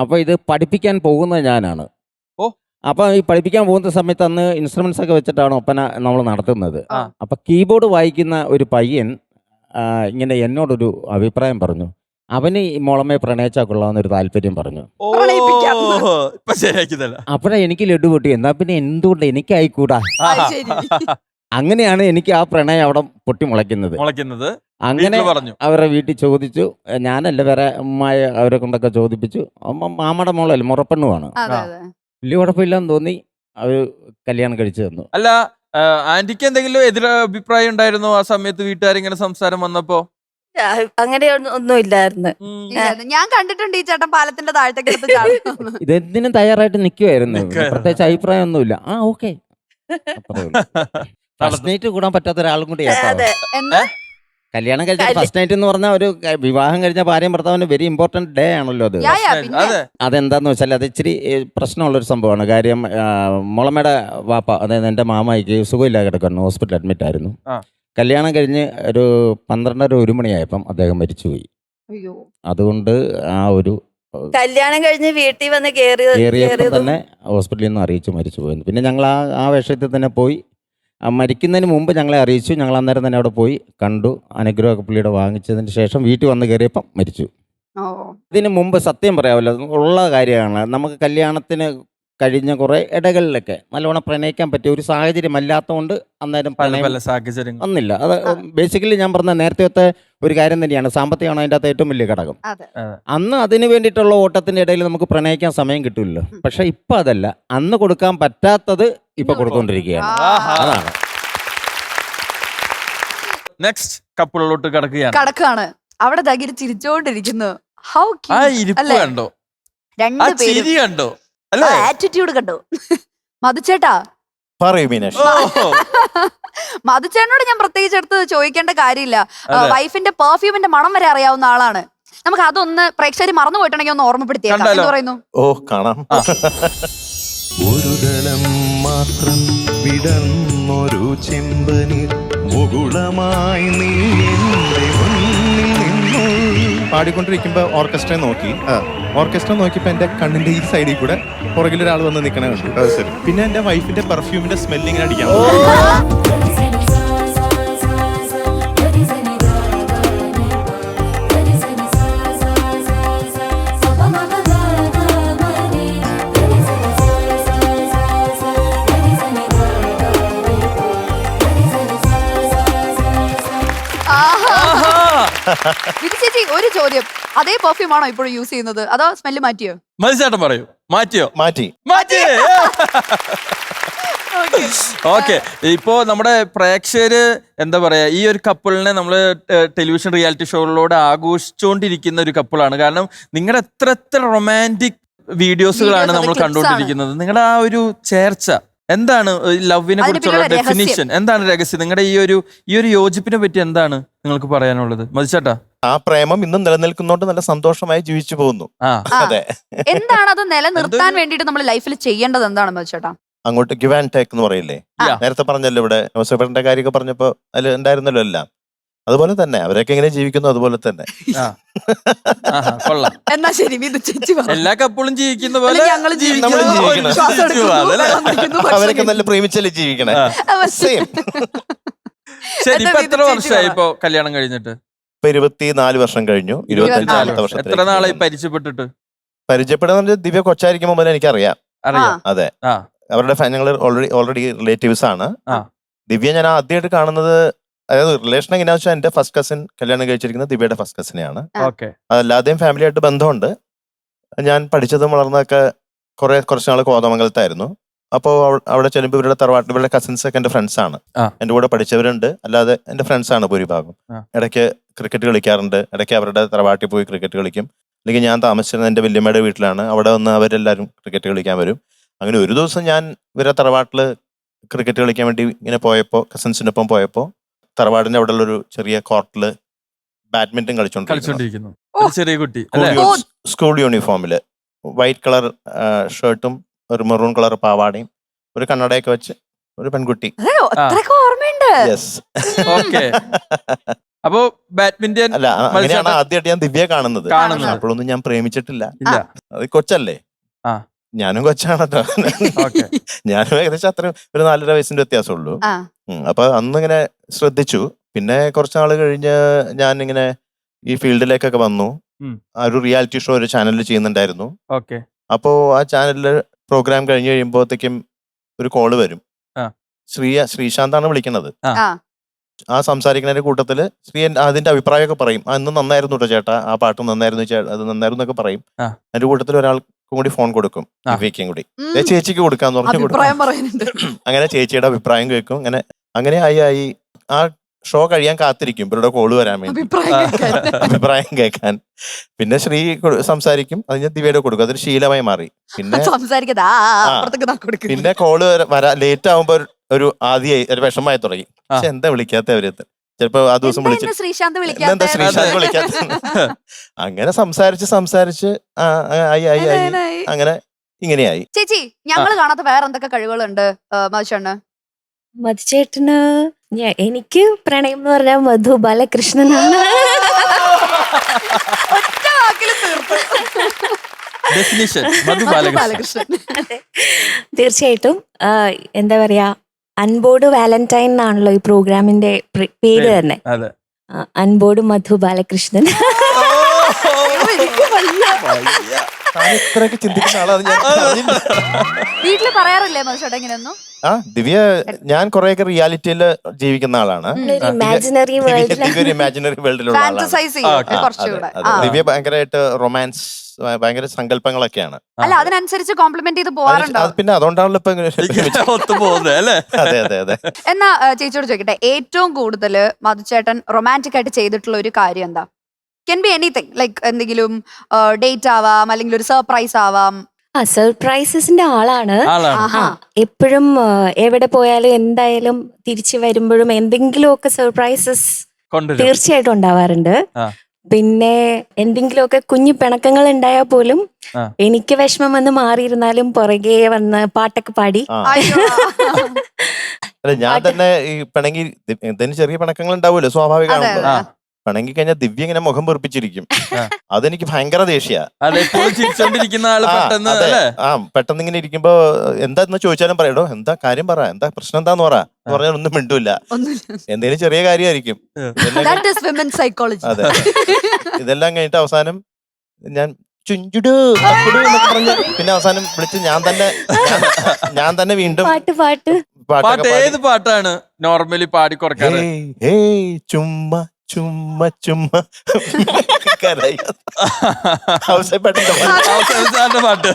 അപ്പൊ ഇത് പഠിപ്പിക്കാൻ പോകുന്നത് ഞാനാണ്. അപ്പൊ ഈ പഠിപ്പിക്കാൻ പോകുന്ന സമയത്ത് അന്ന് ഇൻസ്ട്രുമെന്റ്സ് ഒക്കെ വെച്ചിട്ടാണ് ഒപ്പന നമ്മൾ നടത്തുന്നത്. അപ്പൊ കീബോർഡ് വായിക്കുന്ന ഒരു പയ്യൻ ഇങ്ങനെ എന്നോടൊരു അഭിപ്രായം പറഞ്ഞു. അവന് ഈ മോളമ്മയെ പ്രണയിച്ചാൽ കൊള്ളാവുന്നൊരു താല്പര്യം പറഞ്ഞു. അപ്പോഴാ എനിക്ക് ലഡു പൊട്ടി. എന്നാ പിന്നെ എന്തുകൊണ്ട് എനിക്കായിക്കൂടാ? അങ്ങനെയാണ് എനിക്ക് ആ പ്രണയം അവിടെ പൊട്ടി മുളയ്ക്കുന്നത്. അങ്ങനെ അവരുടെ വീട്ടിൽ ചോദിച്ചു. ഞാനല്ല, വേറെ അമ്മായി അവരെ കൊണ്ടൊക്കെ ചോദിപ്പിച്ചു. മാമയുടെ മോളല്ലേ, മുറപ്പെണ്ണുമാണ്. വലിയ കുഴപ്പമില്ലെന്ന് തോന്നി. അവര് കല്യാണം കഴിച്ചു തന്നു. അല്ല, ആന്റിക്ക് എന്തെങ്കിലും എതിരഭിപ്രായം ഉണ്ടായിരുന്നോ ആ സമയത്ത് വീട്ടുകാരിങ്ങനെ സംസാരം വന്നപ്പോ? അങ്ങനെ ഒന്നും ഇല്ലായിരുന്നു. ഞാൻ കണ്ടിട്ടുണ്ട് ഈ ചേട്ടൻ പാലത്തിന്റെ താഴത്തേക്ക് എടുത്ത് ചാടുന്നത്. ഇതെന്തിനും തയ്യാറായിട്ട് നിൽക്കുമായിരുന്നു. പ്രത്യേകിച്ച് അഭിപ്രായം ഒന്നുമില്ല. ആ ഓക്കെ, ഫസ്റ്റ് നൈറ്റ് കൂടാൻ പറ്റാത്ത ഒരാളും കൂടി. കല്യാണം കഴിച്ച ഫസ്റ്റ് നൈറ്റ് എന്ന് പറഞ്ഞാൽ ഒരു വിവാഹം കഴിഞ്ഞ ഭാര്യയും ഭർത്താവിന് വെരി ഇമ്പോർട്ടന്റ് ഡേ ആണല്ലോ അത്. അതെന്താന്ന് വെച്ചാൽ അത് ഇച്ചിരി പ്രശ്നമുള്ളൊരു സംഭവമാണ്. കാര്യം മോളമ്മയുടെ വാപ്പ, അതായത് എൻ്റെ മാമായിക്ക് സുഖമില്ലാതെ കിടക്കുന്നു, ഹോസ്പിറ്റലിൽ അഡ്മിറ്റ് ആയിരുന്നു. കല്യാണം കഴിഞ്ഞ് ഒരു 12:30 1 മണിയായപ്പം അദ്ദേഹം മരിച്ചുപോയി. അതുകൊണ്ട് ആ ഒരു കല്യാണം കഴിഞ്ഞ് വീട്ടിൽ വന്ന് കയറിയപ്പോൾ തന്നെ ഹോസ്പിറ്റലിൽ നിന്ന് അറിയിച്ചു മരിച്ചുപോയി. പിന്നെ ഞങ്ങൾ ആ വേഷത്തിൽ തന്നെ പോയി. മരിക്കുന്നതിന് മുമ്പ് ഞങ്ങളെ അറിയിച്ചു. ഞങ്ങൾ അന്നേരം തന്നെ അവിടെ പോയി കണ്ടു. അനുഗ്രഹമൊക്കെ പുള്ളിയുടെ വാങ്ങിച്ചതിന് ശേഷം വീട്ടിൽ വന്ന് കയറിയപ്പം മരിച്ചു. ഇതിന് മുമ്പ് സത്യം പറയാമല്ലോ, ഉള്ള കാര്യമാണ്. നമുക്ക് കല്യാണത്തിന് കഴിഞ്ഞ കുറെ ഇടകളിലൊക്കെ നല്ലോണം പ്രണയിക്കാൻ പറ്റിയ ഒരു സാഹചര്യം അല്ലാത്തതുകൊണ്ട് അന്നേരം സാഹചര്യം ഒന്നില്ല. അത് ബേസിക്കലി ഞാൻ പറഞ്ഞ നേരത്തെ ഒരു കാര്യം തന്നെയാണ്. സാമ്പത്തികമാണ് അതിൻ്റെ അകത്ത് ഏറ്റവും വലിയ ഘടകം. അന്ന് അതിന് വേണ്ടിയിട്ടുള്ള ഓട്ടത്തിന്റെ ഇടയിൽ നമുക്ക് പ്രണയിക്കാൻ സമയം കിട്ടില്ലല്ലോ. പക്ഷെ ഇപ്പൊ അതല്ല, അന്ന് കൊടുക്കാൻ പറ്റാത്തത് ഇപ്പൊ കൊടുത്തോണ്ടിരിക്കുകയാണ്. അതാണ്. നെക്സ്റ്റ് കപ്പിളിലോട്ട് കടക്കുകയാണ്. അവിടെ തകിരി ചിരിച്ചോണ്ടിരിക്കുന്നു. കണ്ടോ? കണ്ടോ? ആറ്റിറ്റ്യൂഡ് കണ്ടോ? മധുചേട്ടാ മധുചേട്ടനോട് ഞാൻ പ്രത്യേകിച്ച് എടുത്ത് ചോദിക്കേണ്ട കാര്യമില്ല. വൈഫിന്റെ പെർഫ്യൂമിന്റെ മണം വരെ അറിയാവുന്ന ആളാണ്. നമുക്ക് അതൊന്ന് പ്രേക്ഷകർ മറന്നു പോയിട്ടുണ്ടെങ്കിൽ ഒന്ന് ഓർമ്മപ്പെടുത്തിയേക്കാം. എന്ന് പറയുന്നു. കാണാം. ഒരു ദളം മാത്രം വിടർന്നൊരു ചെമ്പനിൽ മുകുളമായി നീ എൻ്റെ മുന്നിൽ നിന്നു. പാടിക്കൊണ്ടിരിക്കുമ്പോ ഓർക്കസ്ട്ര നോക്കിയപ്പോ എന്റെ കണ്ണിന്റെ ഈ സൈഡിൽ കൂടെ പുറകിൽ ഒരാൾ വന്ന് നിൽക്കണേ കണ്ടു. പിന്നെ എന്റെ വൈഫിന്റെ പെർഫ്യൂമിന്റെ സ്മെല്ല് ഇങ്ങനെ അടിക്കാൻ. ചേച്ചി, ഒരു ചോദ്യം, അതേ പെർഫ്യൂം ആണോ ഇപ്പോഴും യൂസ് ചെയ്യുന്നത്, അതോ സ്മെല്ല് മാറ്റിയോ? മത്സേട്ടൻ പറയൂ. മാറ്റി. ഓക്കെ, ഇപ്പോ നമ്മുടെ പ്രേക്ഷകര് എന്താ പറയാ, ഈ ഒരു കപ്പിളിനെ നമ്മള് ടെലിവിഷൻ റിയാലിറ്റി ഷോകളിലൂടെ ആഘോഷിച്ചുകൊണ്ടിരിക്കുന്ന ഒരു കപ്പിളാണ്. കാരണം നിങ്ങളുടെ എത്ര റൊമാൻറ്റിക് വീഡിയോസുകളാണ് നമ്മൾ കണ്ടുകൊണ്ടിരിക്കുന്നത്. നിങ്ങളുടെ ആ ഒരു ചേർച്ച എന്താണ്? ലവിനെ കുറിച്ചുള്ള ഡെഫിനിഷൻ എന്താണ്? രഹസ്യം നിങ്ങളുടെ ഈ ഒരു യോജിപ്പിനെ പറ്റി എന്താണ് നിങ്ങൾക്ക് പറയാനുള്ളത് മതിച്ചേട്ടാ? ആ പ്രേമം ഇന്നും നിലനിൽക്കുന്നോണ്ട് നല്ല സന്തോഷമായി ജീവിച്ചു പോകുന്നു. അതെ. എന്താണ് അത് നിലനിർത്താൻ വേണ്ടിട്ട് നമ്മൾ ലൈഫിൽ ചെയ്യേണ്ടത് എന്താണ് മതിച്ചേട്ടാ? അങ്ങോട്ട് ഗിവ് ആൻഡ് ടേക്ക് എന്ന് പറയില്ലേ, നേരത്തെ പറഞ്ഞല്ലോ ഇവിടെ ന്യൂസ്പേപ്പറിന്റെ കാര്യമൊക്കെ പറഞ്ഞപ്പോ അതിൽ ഉണ്ടായിരുന്നല്ലോ എല്ലാം. അതുപോലെ തന്നെ അവരൊക്കെ എങ്ങനെ ജീവിക്കുന്നു അതുപോലെ തന്നെ. എന്നാ ശരി, എല്ലാ കപ്പിളും ജീവിക്കുന്ന പോലെ അവരൊക്കെ നല്ല പ്രേമിച്ചല്ലേ ജീവിക്കണേ. ശരി, ഇപ്പൊ എത്ര വർഷമായി ഇപ്പൊ കല്യാണം കഴിഞ്ഞിട്ട്? ഇപ്പൊ 24 വർഷം കഴിഞ്ഞു. 25 വർഷം. എത്ര നാളായി പരിചയപ്പെട്ടിട്ട്? പരിചയപ്പെടുന്ന ദിവ്യ കൊച്ചായിരിക്കുമ്പോ മുതൽ എനിക്കറിയാം. അതെ, അവരുടെ ഞങ്ങൾ ഓൾറെഡി റിലേറ്റീവ്സ് ആണ്. ദിവ്യ ഞാൻ ആദ്യമായിട്ട് കാണുന്നത്, അതായത് റിലേഷൻ എങ്ങനെയാണെന്ന് വെച്ചാൽ എന്റെ ഫസ്റ്റ് കസിൻ കല്യാണം കഴിച്ചിരിക്കുന്നത് ദിവ്യയുടെ ഫസ്റ്റ് കസിനെയാണ്. അതല്ലാതെയും ഫാമിലി ആയിട്ട് ബന്ധമുണ്ട്. ഞാൻ പഠിച്ചതും വളർന്നതൊക്കെ കുറച്ച് നാൾ കോതമംഗലത്തായിരുന്നു. അപ്പോൾ അവിടെ ചെല്ലുമ്പോൾ ഇവരുടെ തറവാട്ടിൽ ഇവരുടെ കസിൻസ് ഒക്കെ എന്റെ ഫ്രണ്ട്സ് ആണ്. എന്റെ കൂടെ പഠിച്ചവരുണ്ട്, അല്ലാതെ എന്റെ ഫ്രണ്ട്സ് ആണ് ഭൂരിഭാഗം. ഇടയ്ക്ക് ക്രിക്കറ്റ് കളിക്കാറുണ്ട്, ഇടയ്ക്ക് അവരുടെ തറവാട്ടിൽ പോയി ക്രിക്കറ്റ് കളിക്കും. അല്ലെങ്കിൽ ഞാൻ താമസിച്ചിരുന്നത് എന്റെ വല്യമ്മയുടെ വീട്ടിലാണ്, അവിടെ വന്ന് അവരെല്ലാവരും ക്രിക്കറ്റ് കളിക്കാൻ വരും. അങ്ങനെ ഒരു ദിവസം ഞാൻ ഇവരുടെ തറവാട്ടിൽ ക്രിക്കറ്റ് കളിക്കാൻ വേണ്ടി ഇങ്ങനെ പോയപ്പോൾ, കസിൻസിനൊപ്പം പോയപ്പോൾ തറവാടിന്റെ അവിടെ ഉള്ളൊരു ചെറിയ കോർട്ടില് ബാഡ്മിന്റൺ കളിച്ചോണ്ടിരിക്കുന്നു. ചെറിയ കുട്ടി സ്കൂൾ യൂണിഫോമില് വൈറ്റ് കളർ ഷർട്ടും ഒരു മെറൂൺ കളർ പാവാടയും ഒരു കണ്ണടയൊക്കെ വെച്ച് ഒരു പെൺകുട്ടി. അപ്പോ ബാഡ്മിന്റൺ അല്ല, അങ്ങനെയാണ് ആദ്യമായിട്ട് ഞാൻ ദിവ്യയെ കാണുന്നത്. അപ്പോഴൊന്നും ഞാൻ പ്രേമിച്ചിട്ടില്ല. അത് കൊച്ചല്ലേ, ഞാനും കൊച്ചാണല്ലോ. ഞാനും ഏകദേശം അത്രയും ഒരു 4.5 വയസ്സിന്റെ വ്യത്യാസമുള്ളൂ. അപ്പൊ അന്നിങ്ങനെ ശ്രദ്ധിച്ചു. പിന്നെ കുറച്ച് നാൾ കഴിഞ്ഞ് ഞാൻ ഇങ്ങനെ ഈ ഫീൽഡിലേക്കൊക്കെ വന്നു. ആ ഒരു റിയാലിറ്റി ഷോ ഒരു ചാനലിൽ ചെയ്യുന്നുണ്ടായിരുന്നു. അപ്പോ ആ ചാനലില് പ്രോഗ്രാം കഴിഞ്ഞ് കഴിയുമ്പോഴത്തേക്കും ഒരു കോള് വരും. ശ്രീശാന്താണ് വിളിക്കണത്. ആ സംസാരിക്കുന്നതിന്റെ കൂട്ടത്തില് അതിന്റെ അഭിപ്രായമൊക്കെ പറയും. ഇന്ന് നന്നായിരുന്നു കേട്ടോ ചേട്ടാ, ആ പാട്ട് നന്നായിരുന്നു, അത് നന്നായിരുന്നു എന്നൊക്കെ പറയും. അതിന്റെ കൂട്ടത്തിൽ ഒരാൾക്കും കൂടി ഫോൺ കൊടുക്കും, ദിവ്യയ്ക്കും കൂടി. ചേച്ചിക്ക് കൊടുക്കാന്ന് പറഞ്ഞു കൊടുക്കും. അങ്ങനെ ചേച്ചിയുടെ അഭിപ്രായം കേൾക്കും. അങ്ങനെ ആയി ആ ഷോ കഴിയാൻ കാത്തിരിക്കും ഇവരുടെ കോള് വരാൻ വേണ്ടി, അഭിപ്രായം കേൾക്കാൻ. പിന്നെ ശ്രീ സംസാരിക്കും, അതിന് ദിവ്യയുടെ കൊടുക്കും. അതൊരു ശീലമായി മാറി. പിന്നെ കോള് ലേറ്റ് ആവുമ്പോ ഒരു ആദ്യമായി ഒരു വിഷമായി തുടങ്ങി. പക്ഷെ എന്താ വിളിക്കാത്ത അവര്, ചിലപ്പോ ആ ദിവസം എന്താ ശ്രീശാന്ത് വിളിക്കാത്ത. അങ്ങനെ സംസാരിച്ച് അങ്ങനെ ഇങ്ങനെയായി. ചേച്ചി, ഞങ്ങൾ കാണാത്ത വേറെ എന്തൊക്കെ കഴിവുകളുണ്ട് മധുചേട്ടന്? മധുചേട്ടന് എനിക്ക് പ്രണയം എന്ന് പറഞ്ഞാൽ മധു ബാലകൃഷ്ണനാണ്. ഒറ്റ വാക്കിൽ തീർച്ചയായിട്ടും. എന്താ പറയാ, അൻബോർഡ് വാലന്റൈൻ എന്നാണല്ലോ ഈ പ്രോഗ്രാമിന്റെ പേര് തന്നെ. അൻബോർഡ് മധു ബാലകൃഷ്ണൻ. വീട്ടില് പറയാറില്ലേ മധുചേട്ടാ ഇങ്ങനെയൊന്നും? ദിവ്യ ഞാൻ കുറെയൊക്കെ റിയാലിറ്റിയിൽ ജീവിക്കുന്ന ആളാണ്. ഇമാജിനറി വേൾഡിലുള്ള ആളാണ്. ദിവ്യ ഭയങ്കരമായിട്ട് റൊമാൻസ്, ഭയങ്കര സങ്കല്പങ്ങളൊക്കെയാണ്. അല്ല, അതിനനുസരിച്ച് കോംപ്ലിമെന്റ് ചെയ്ത് പോകാറുണ്ടോ? പിന്നെ അതുകൊണ്ടാണല്ലോ ഇപ്പൊ അതെ അതെ അതെ. എന്നാ ചേച്ചിയോട് ചോദിക്കട്ടെ, ഏറ്റവും കൂടുതൽ മധുചേട്ടൻ റൊമാൻറ്റിക് ആയിട്ട് ചെയ്തിട്ടുള്ള ഒരു കാര്യം എന്താ? Can be anything, like എന്തെങ്കിലും ഡേറ്റ് ആവാം, അല്ലെങ്കിൽ ഒരു സർപ്രൈസ് ആവാം. സർപ്രൈസസിന്റെ ആളാണ്. എപ്പോഴും എവിടെ പോയാലും എന്തായാലും തിരിച്ചു വരുമ്പോഴും എന്തെങ്കിലുമൊക്കെ സർപ്രൈസസ് തീർച്ചയായിട്ടും ഉണ്ടാവാറുണ്ട്. പിന്നെ എന്തെങ്കിലുമൊക്കെ കുഞ്ഞു പിണക്കങ്ങൾ ഉണ്ടായാൽ പോലും എനിക്ക് വിഷമം വന്ന് മാറിയിരുന്നാലും പുറകെ വന്ന് പാട്ടൊക്കെ പാടി. ഞാൻ തന്നെ ഈ പിണങ്ങി ചെറിയ പിണക്കങ്ങൾ ഉണ്ടാവുമല്ലോ, സ്വാഭാവികമാണല്ലോ. പിണങ്ങി കഴിഞ്ഞാൽ ദിവ്യ ഇങ്ങനെ മുഖം പൊറിപ്പിച്ചിരിക്കും. അതെനിക്ക് ഭയങ്കര ദേഷ്യ. പെട്ടെന്ന് ഇങ്ങനെ ഇരിക്കുമ്പോ എന്താന്ന് ചോദിച്ചാലും പറയടോ, എന്താ കാര്യം പറ, എന്താ പ്രശ്നം എന്താന്ന് പറഞ്ഞാൽ ഒന്നും മിണ്ടൂല. എന്തേലും ചെറിയ കാര്യമായിരിക്കും. അതെ, ഇതെല്ലാം കഴിഞ്ഞിട്ട് അവസാനം ഞാൻ ചുഞ്ചുടു എന്നൊക്കെ പറഞ്ഞ് പിന്നെ അവസാനം വിളിച്ച് ഞാൻ തന്നെ വീണ്ടും പാട്ട് ഏത് പാട്ടാണ് നോർമലി പാടി കൊടുക്കാറ്? ചുമ്മാ ചുമ്മാ ചുമ്മാ പാട്ട്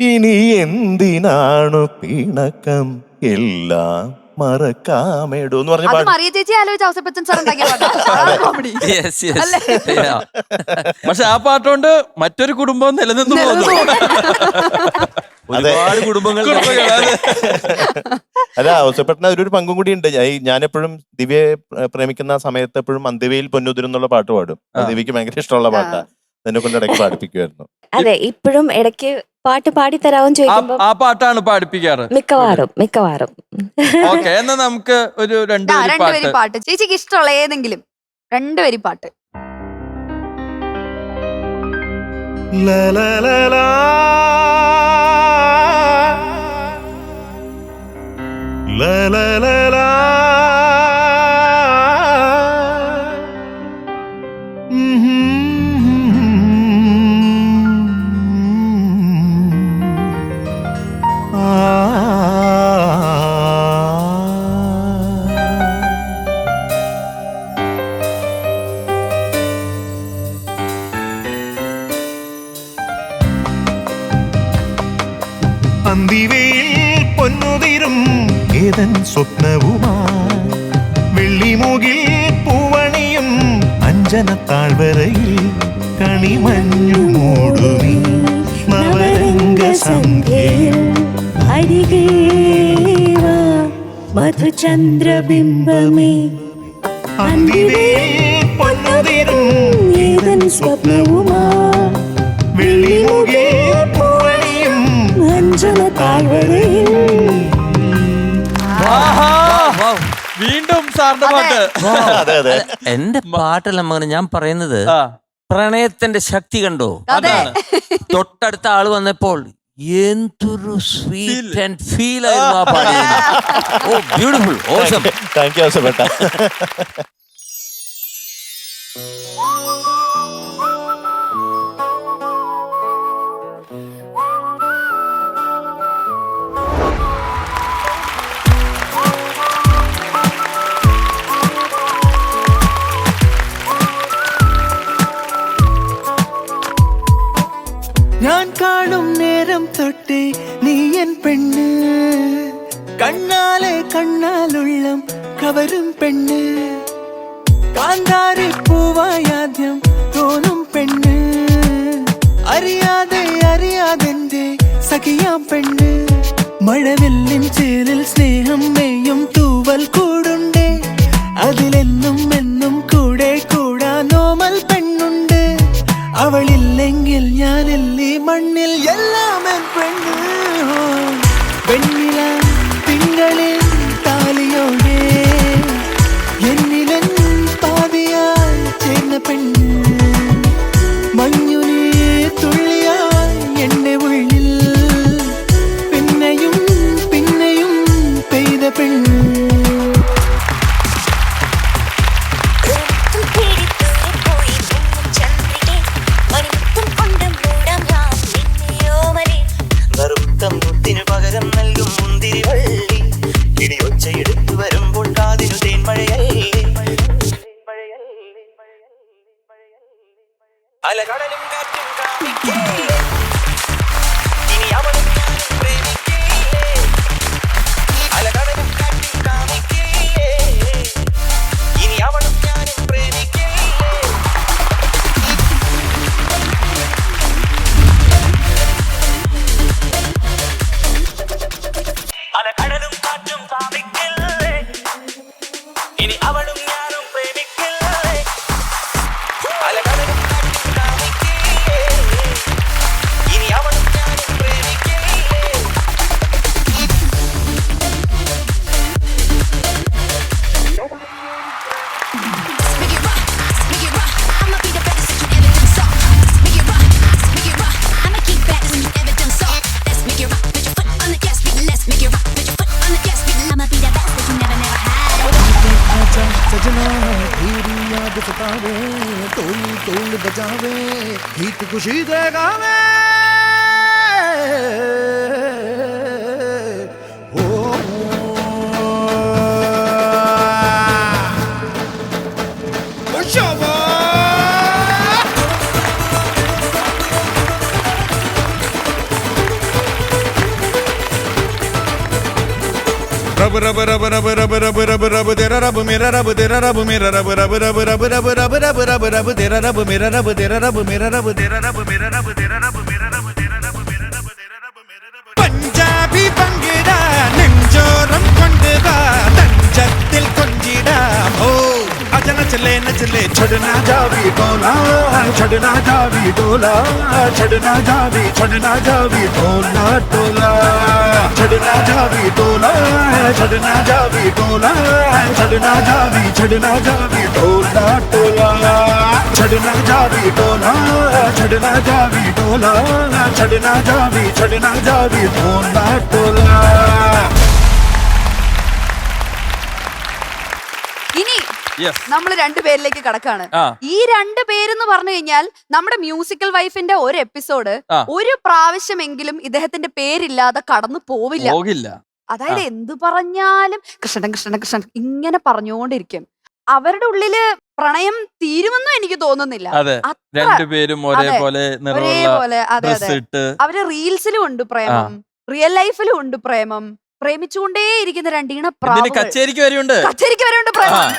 ഇനി എന്തിനാണു പിണക്കം എല്ലാം മറക്കാമെടോ എന്ന് പറഞ്ഞ അത് പാട്ട്. മറിയ ചേച്ചി ആലോചിച്ച് ഔസേപ്പച്ചൻ സാർ ഉണ്ടാക്കിയ കോമഡി. Yes, yes. അല്ലേ? Yeah. പക്ഷെ ആ പാട്ടുകൊണ്ട് മറ്റൊരു കുടുംബം നിലനിന്ന് പോകുന്നു. ഒരുപാട് കുടുംബങ്ങൾ അല്ല, ഔസേപ്പേട്ടന് അതിലൊരു പങ്കും കൂടി ഉണ്ട്. ഞാനെപ്പോഴും ദിവ്യയെ പ്രേമിക്കുന്ന സമയത്ത് എപ്പോഴും അന്ത്യവയിൽ പൊന്നുതിരുന്നുള്ള പാട്ട് പാടും. അത് ദിവ്യക്ക് ഭയങ്കര ഇഷ്ടമുള്ള പാട്ടാ. എന്നെ കൊണ്ട് ഇടയ്ക്ക് പാടിപ്പിക്കുമായിരുന്നു. അതെ, ഇപ്പോഴും ഇടയ്ക്ക് പാട്ട് പാടി തരാമെന്ന് ചോദിക്കുമ്പോ ആ പാട്ടാണ് പാടിപ്പിക്കാറ് മിക്കവാറും. ഓക്കെ, എന്നാ നമുക്ക് ഒരു രണ്ടുപേരി രണ്ടുപേരി പാട്ട്. പാട്ട് ചേച്ചിക്ക് ഇഷ്ടമുള്ള ഏതെങ്കിലും രണ്ടുപേരി പാട്ട്. ലാ ലാ ലാ ലാ. ലാ ലാ ലാ ലാ. അന്തിവയിൽ പൊന്നുതിരും ഏതൻ സ്വപ്നവുമാ വെള്ളിമുകിൽ പൂവണിയും അഞ്ജനത്താഴ്വരയിൽ കണിമഞ്ഞു മൂടുമീ നവരംഗ സന്ധ്യയിൽ മധുചന്ദ്രബിംബമേ അന്തിവയിൽ പൊന്നുതിരും ഏതൻ സ്വപ്നവുമാ വെള്ളിമുകിൽ പൂവണിയും അഞ്ജനത്താഴ്വരയിൽ. ആഹാ! വീണ്ടും സാറിന്റെ പാട്ട്. അതെ അതെ. എന്റെ പാട്ടല്ല മകന് ഞാൻ പറയുന്നത്. ആ, പ്രണയത്തിന്റെ ശക്തി കണ്ടോ? അതെ. തൊട്ടടുത്ത ആള് വന്നപ്പോൾ എന്തൊരു സ്വീറ്റ് ആൻഡ് ഫീൽ ആയിരുന്നു ആ പാട്ട്. Oh beautiful, awesome. Thank you ഔസേപ്പേട്ട. ഞാൻ കാണും നേരം തൊട്ടേ നീ എൻ പെണ്ണ്, കണ്ണാലെ കണ്ണാലുള്ളം കവരും പെണ്ണ്, കാന്താരി പൂവായാദ്യം തോന്നും പെണ്ണ്, അറിയാതെ അറിയാതെന്റെ സഖിയാം പെണ്ണ്, മഴവില്ലിൻ ചേരിൽ സ്നേഹം മെയ്യും തൂവൽ കൂടുണ്ടേ, അതിലെന്നും എന്നും കൂടെ കൂടാ നോമൽ പെണ്ണുണ്ട്, അവളില്ലെങ്കിൽ ഞാനില്ലേ മണ്ണിൽ എല്ലാം എൻ പെണ്ണ്, വെണ്ണില തിങ്കളിൽ താലിയോടെ എന്നിലൻ പാതിയായി ചേർന്ന പെണ്ണ്, മഞ്ഞുനീ തുള്ളിയായി എന്റെ ഉള്ളിൽ പിന്നെയും പിന്നെയും പെയ്ത പെണ്ണ്. മുത്തിനു പകരം നൽകും മുന്തിരി വള്ളി ഇടിയൊച്ചയെടുത്തു വരുമ്പോൾ കാതിനു തേൻമഴയല്ലേ അലകടലും കാറ്റും കാമിക്കേ ഇനി അവളും ഞാനും പ്രേമിക്കേ അലകടലും കാറ്റും കാമിക്കേ ഇനി അവളും ഞാനും പ്രേമിക്കേ അലകടലും കാറ്റും കാമിക്കല്ലേ ഇനി അവളും ഞാനും പ്രേമിക്കല്ലേ അലകടലും കാറ്റും കാമിക്കല്ലേ ഇനി അവളും ഞാനും പ്രേമിക്കല്ലേ सजना तेरी याद सतावे, तोल तोल बजावे, गीत खुशी देगा वे, ओ शाबा रब रब रब रब रब रब रब रब तेरा रब मेरा रब तेरा रब मेरा रब रब रब रब रब रब रब रब रब तेरा रब मेरा रब तेरा रब मेरा रब तेरा रब मेरा रब तेरा रब मेरा रब तेरा रब मेरा रब तेरा रब मेरा रब പഞ്ചാബി പങ്കിട നെഞ്ചോരം കൊണ്ടുവാ തഞ്ചത്തിൽ കൊഞ്ചിടാം ഓ അജന ചലേ നചലേ छड़ना जावी टोला छड़ना जावी टोला छड़ना जावी टोला टोला छड़ना जावी टोला छड़ना जावी टोला छड़ना जावी टोला टोला छड़ना जावी टोला छड़ना जावी टोला छड़ना जावी टोला टोला ഇനി Yes. നമ്മൾ രണ്ടുപേരിലേക്ക് കടക്കാണ്. ഈ രണ്ടു പേരെന്ന് പറഞ്ഞു കഴിഞ്ഞാൽ നമ്മുടെ മ്യൂസിക്കൽ വൈഫിന്റെ ഒരു എപ്പിസോഡ് ഒരു പ്രാവശ്യമെങ്കിലും ഇദ്ദേഹത്തിന്റെ പേരില്ലാതെ കടന്നു പോവില്ല. അതായത് എന്തു പറഞ്ഞാലും കൃഷ്ണൻ കൃഷ്ണൻ കൃഷ്ണൻ ഇങ്ങനെ പറഞ്ഞുകൊണ്ടിരിക്കും. അവരുടെ ഉള്ളില് പ്രണയം തീരുമെന്നും എനിക്ക് തോന്നുന്നില്ല. രണ്ടുപേരും ഒരേപോലെ അവര് റീൽസിലും ഉണ്ട് പ്രേമം, റിയൽ ലൈഫിലും ഉണ്ട് പ്രേമം. പ്രേമിച്ചുകൊണ്ടേയിരിക്കുന്ന രണ്ടീണ കച്ചേരിക്ക് വരെയുണ്ട് പ്രേമം.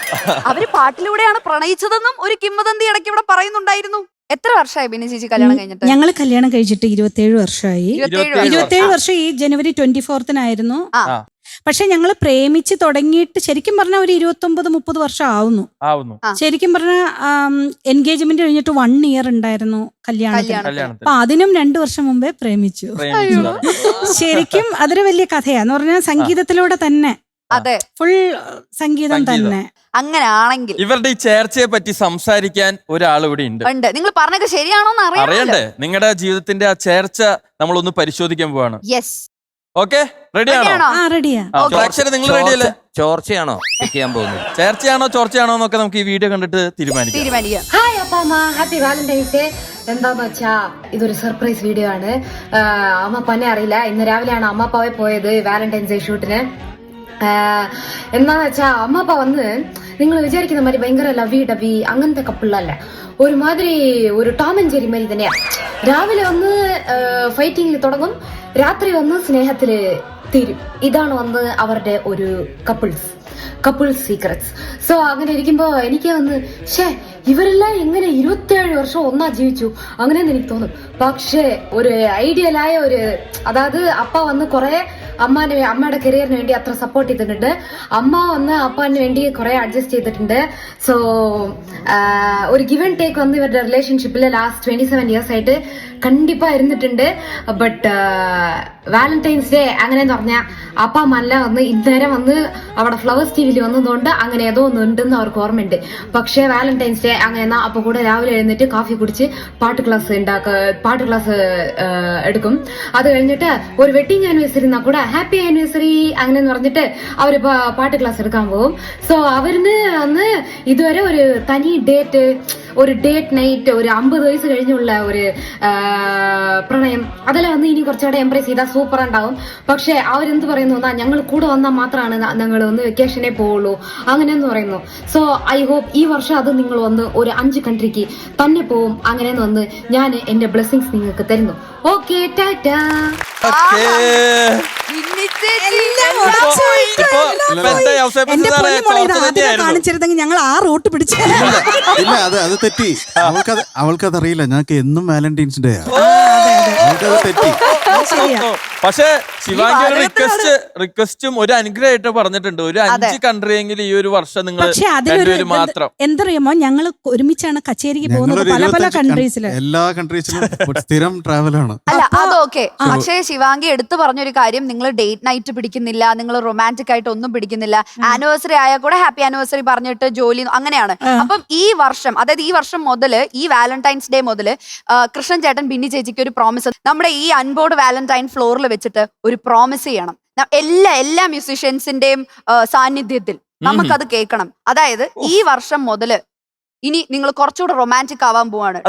അവര് പാട്ടിലൂടെയാണ് പ്രണയിച്ചതെന്നും ഒരു കിംവദന്തി ഇടയ്ക്ക് ഇവിടെ പറയുന്നുണ്ടായിരുന്നു. എത്ര വർഷമായി ബിന്നി ചേച്ചി കല്യാണം കഴിഞ്ഞിട്ട്? ഞങ്ങൾ കല്യാണം കഴിച്ചിട്ട് 27 വർഷമായി. 27 വർഷം ഈ ജനുവരി 24-നായിരുന്നു. പക്ഷെ ഞങ്ങൾ പ്രേമിച്ച് തുടങ്ങിയിട്ട് ശരിക്കും പറഞ്ഞാൽ ഒരു 29-30 വർഷം ആവുന്നു. ശരിക്കും പറഞ്ഞാൽ എൻഗേജ്മെന്റ് കഴിഞ്ഞിട്ട് 1 ഇയർ ഉണ്ടായിരുന്നു കല്യാണത്തിന്. അപ്പൊ അതിനും 2 വർഷം മുമ്പേ പ്രേമിച്ചു. ശരിക്കും അതൊരു വലിയ കഥയാന്ന് പറഞ്ഞാൽ സംഗീതത്തിലൂടെ തന്നെ. അതെ, ഫുൾ സംഗീതം തന്നെ. അങ്ങനെയാണെങ്കിൽ ഇവരുടെ ഈ ചേർച്ചയെ പറ്റി സംസാരിക്കാൻ ഒരാൾ ഇവിടെ ഉണ്ട്. നിങ്ങൾ പറഞ്ഞൊക്കെ ശരിയാണോന്ന് അറിയണ്ടേ? നിങ്ങളുടെ ജീവിതത്തിന്റെ ആ ചേർച്ച നമ്മളൊന്ന് പരിശോധിക്കാൻ പോവാണ്. ഓക്കെ, റെഡിയാണോ? റെഡിയാ. നിങ്ങൾ റെഡിയല്ലേ? ചോർച്ചയാണോ ചെയ്യാൻ പോകുന്നത്? ചേർച്ചയാണോ ചോർച്ചയാണോ എന്നൊക്കെ നമുക്ക് ഈ വീഡിയോ കണ്ടിട്ട് തീരുമാനിക്കാം. ഹായ് അപ്പ അമ്മ, ഹാപ്പി വാലന്റൈൻസ് ഡേ. എന്താന്ന് വെച്ചാ ഇതൊരു സർപ്രൈസ് വീഡിയോ ആണ്. അമ്മ പന്നെ അറിയില്ല. ഇന്ന് രാവിലെയാണ് അമ്മ അപ്പാവെ പോയത് വാലന്റൈൻസ് ഡേ ഷൂട്ടിന്. എന്താന്ന് വെച്ചാ അമ്മ അപ്പ വന്ന് നിങ്ങൾ വിചാരിക്കുന്ന മാതിരി ഭയങ്കര ലവി ഡബി അങ്ങനത്തെ കപ്പിളല്ല. ഒരുമാതിരി ഒരു ടോം ആൻഡ് ജെറി മാതിരി തന്നെയാ. രാവിലെ വന്ന് ഫൈറ്റിംഗിൽ തുടങ്ങും, രാത്രി വന്ന് സ്നേഹത്തില് തീരും. ഇതാണ് വന്ന് അവരുടെ ഒരു കപ്പിൾ സീക്രറ്റ്സ്. സോ അങ്ങനെ ഇരിക്കുമ്പോ എനിക്ക് വന്ന് ഇവരെല്ലാം എങ്ങനെ 27 വർഷം ഒന്നാ ജീവിച്ചു അങ്ങനെയെന്ന് എനിക്ക് തോന്നും. പക്ഷേ ഒരു ഐഡിയലായ ഒരു, അതായത് അപ്പ വന്ന് കുറെ അമ്മയുടെ കരിയറിന് വേണ്ടി അത്ര സപ്പോർട്ട് ചെയ്തിട്ടുണ്ട്. അമ്മ വന്ന് അപ്പാന് വേണ്ടി കുറെ അഡ്ജസ്റ്റ് ചെയ്തിട്ടുണ്ട്. സോ ഒരു ഗിവ് ആൻഡ് ടേക്ക് വന്ന് ഇവരുടെ റിലേഷൻഷിപ്പില് ലാസ്റ്റ് 27 ഇയേഴ്സ് ആയിട്ട് കണ്ടിപ്പാ ഇരുന്നിട്ടുണ്ട്. ബട്ട് വാലന്റൈൻസ് ഡേ അങ്ങനെയെന്ന് പറഞ്ഞാൽ അപ്പ അമ്മ വന്ന് ഇന്നേരം വന്ന് അവിടെ ഫ്ലവേഴ്സ് ടിവിയിൽ വന്നതുകൊണ്ട് അങ്ങനെ ഏതോ ഒന്ന് ഉണ്ടെന്ന് അവർക്ക് ഓർമ്മയുണ്ട്. പക്ഷേ വാലന്റൈൻസ് ഡേ അങ്ങനെ അപ്പൊ കൂടെ രാവിലെ എഴുന്നേറ്റ് കാഫി കുടിച്ച് പാട്ട് ക്ലാസ് എടുക്കും. അത് കഴിഞ്ഞിട്ട് ഒരു വെഡിങ് ആനിവേഴ്സറി എന്നാ കൂടെ ഹാപ്പി ആനിവേഴ്സറി അങ്ങനെ പറഞ്ഞിട്ട് അവര് പാട്ട് ക്ലാസ് എടുക്കാൻ പോകും. സോ അവരിന്ന് അന്ന് ഇതുവരെ ഒരു തനി ഒരു ഡേറ്റ് നൈറ്റ്, ഒരു 50 വയസ്സ് കഴിഞ്ഞുള്ള ഒരു പ്രണയം അതെല്ലാം വന്ന് ഇനി കുറച്ചുകൂടെ എംപ്രൈസ് ചെയ്താൽ സൂപ്പർ ഉണ്ടാവും. പക്ഷെ അവരെന്ത് പറയുന്നു, ഞങ്ങൾ കൂടെ വന്നാൽ മാത്രമാണ് ഞങ്ങൾ ഒന്ന് വെക്കേഷനെ പോവുള്ളൂ അങ്ങനെയെന്ന് പറയുന്നു. സോ ഐ ഹോപ്പ് ഈ വർഷം അത് നിങ്ങൾ വന്ന് ഒരു 5 കൺട്രിക്ക് തന്നെ പോവും അങ്ങനെയെന്ന് വന്ന് ഞാൻ എന്റെ ബ്ലെസ്സിങ്സ് നിങ്ങൾക്ക് തരുന്നു. ഓക്കെ, ടാറ്റാ. കാണിച്ചിരുന്നെങ്കിൽ ഞങ്ങൾ ആ റൂട്ട് പിടിച്ചു. ഇല്ല, അത് തെറ്റി. അവൾക്കതറിയില്ല. ഞങ്ങൾക്ക് എന്നും വാലന്റൈൻസ് ഡേ തെറ്റി. പക്ഷെ ശിവാംഗി റിക്വസ്റ്റും ഒരു അനുഗ്രഹമായിട്ട് പറഞ്ഞിട്ടുണ്ട്. ഒരു 5 കൺട്രിയെങ്കിലും ഈ ഒരു വർഷം നിങ്ങൾ മാത്രം. എന്തറിയുമോ, ഞങ്ങൾ ഒരുമിച്ചാണ് കച്ചേരിക്ക് പോകുന്നത് പല കൺട്രീസിലും. എല്ലാ കൺട്രീസിലും സ്ഥിരം ട്രാവലാണ്. അല്ല അതൊക്കെ. പക്ഷേ ശിവാംഗി എടുത്തു പറഞ്ഞൊരു കാര്യം, നിങ്ങൾ ഡേറ്റ് നൈറ്റ് പിടിക്കുന്നില്ല, നിങ്ങൾ റൊമാൻറ്റിക് ആയിട്ട് ഒന്നും പിടിക്കുന്നില്ല. ആനിവേഴ്സറി ആയാൽ കൂടെ ഹാപ്പി ആനിവേഴ്സറി പറഞ്ഞിട്ട് ജോലി അങ്ങനെയാണ്. അപ്പം ഈ വർഷം, അതായത് ഈ വർഷം മുതല്, ഈ വാലന്റൈൻസ് ഡേ മുതല് കൃഷ്ണൻ ചേട്ടൻ ബിന്നി ചേച്ചിക്ക് ഒരു പ്രോമിസ്, നമ്മുടെ ഈ അൺബോർഡ് വാലന്റൈൻ ഫ്ലോറിൽ വെച്ചിട്ട് ഒരു പ്രോമിസ് ചെയ്യണം. എല്ലാ മ്യൂസീഷ്യൻസിന്റെയും സാന്നിധ്യത്തിൽ നമുക്കത് കേൾക്കണം. അതായത് ഈ വർഷം മുതല് ഇനി നിങ്ങൾ കുറച്ചുകൂടെ റൊമാൻറ്റിക് ആവാൻ പോവാണ്.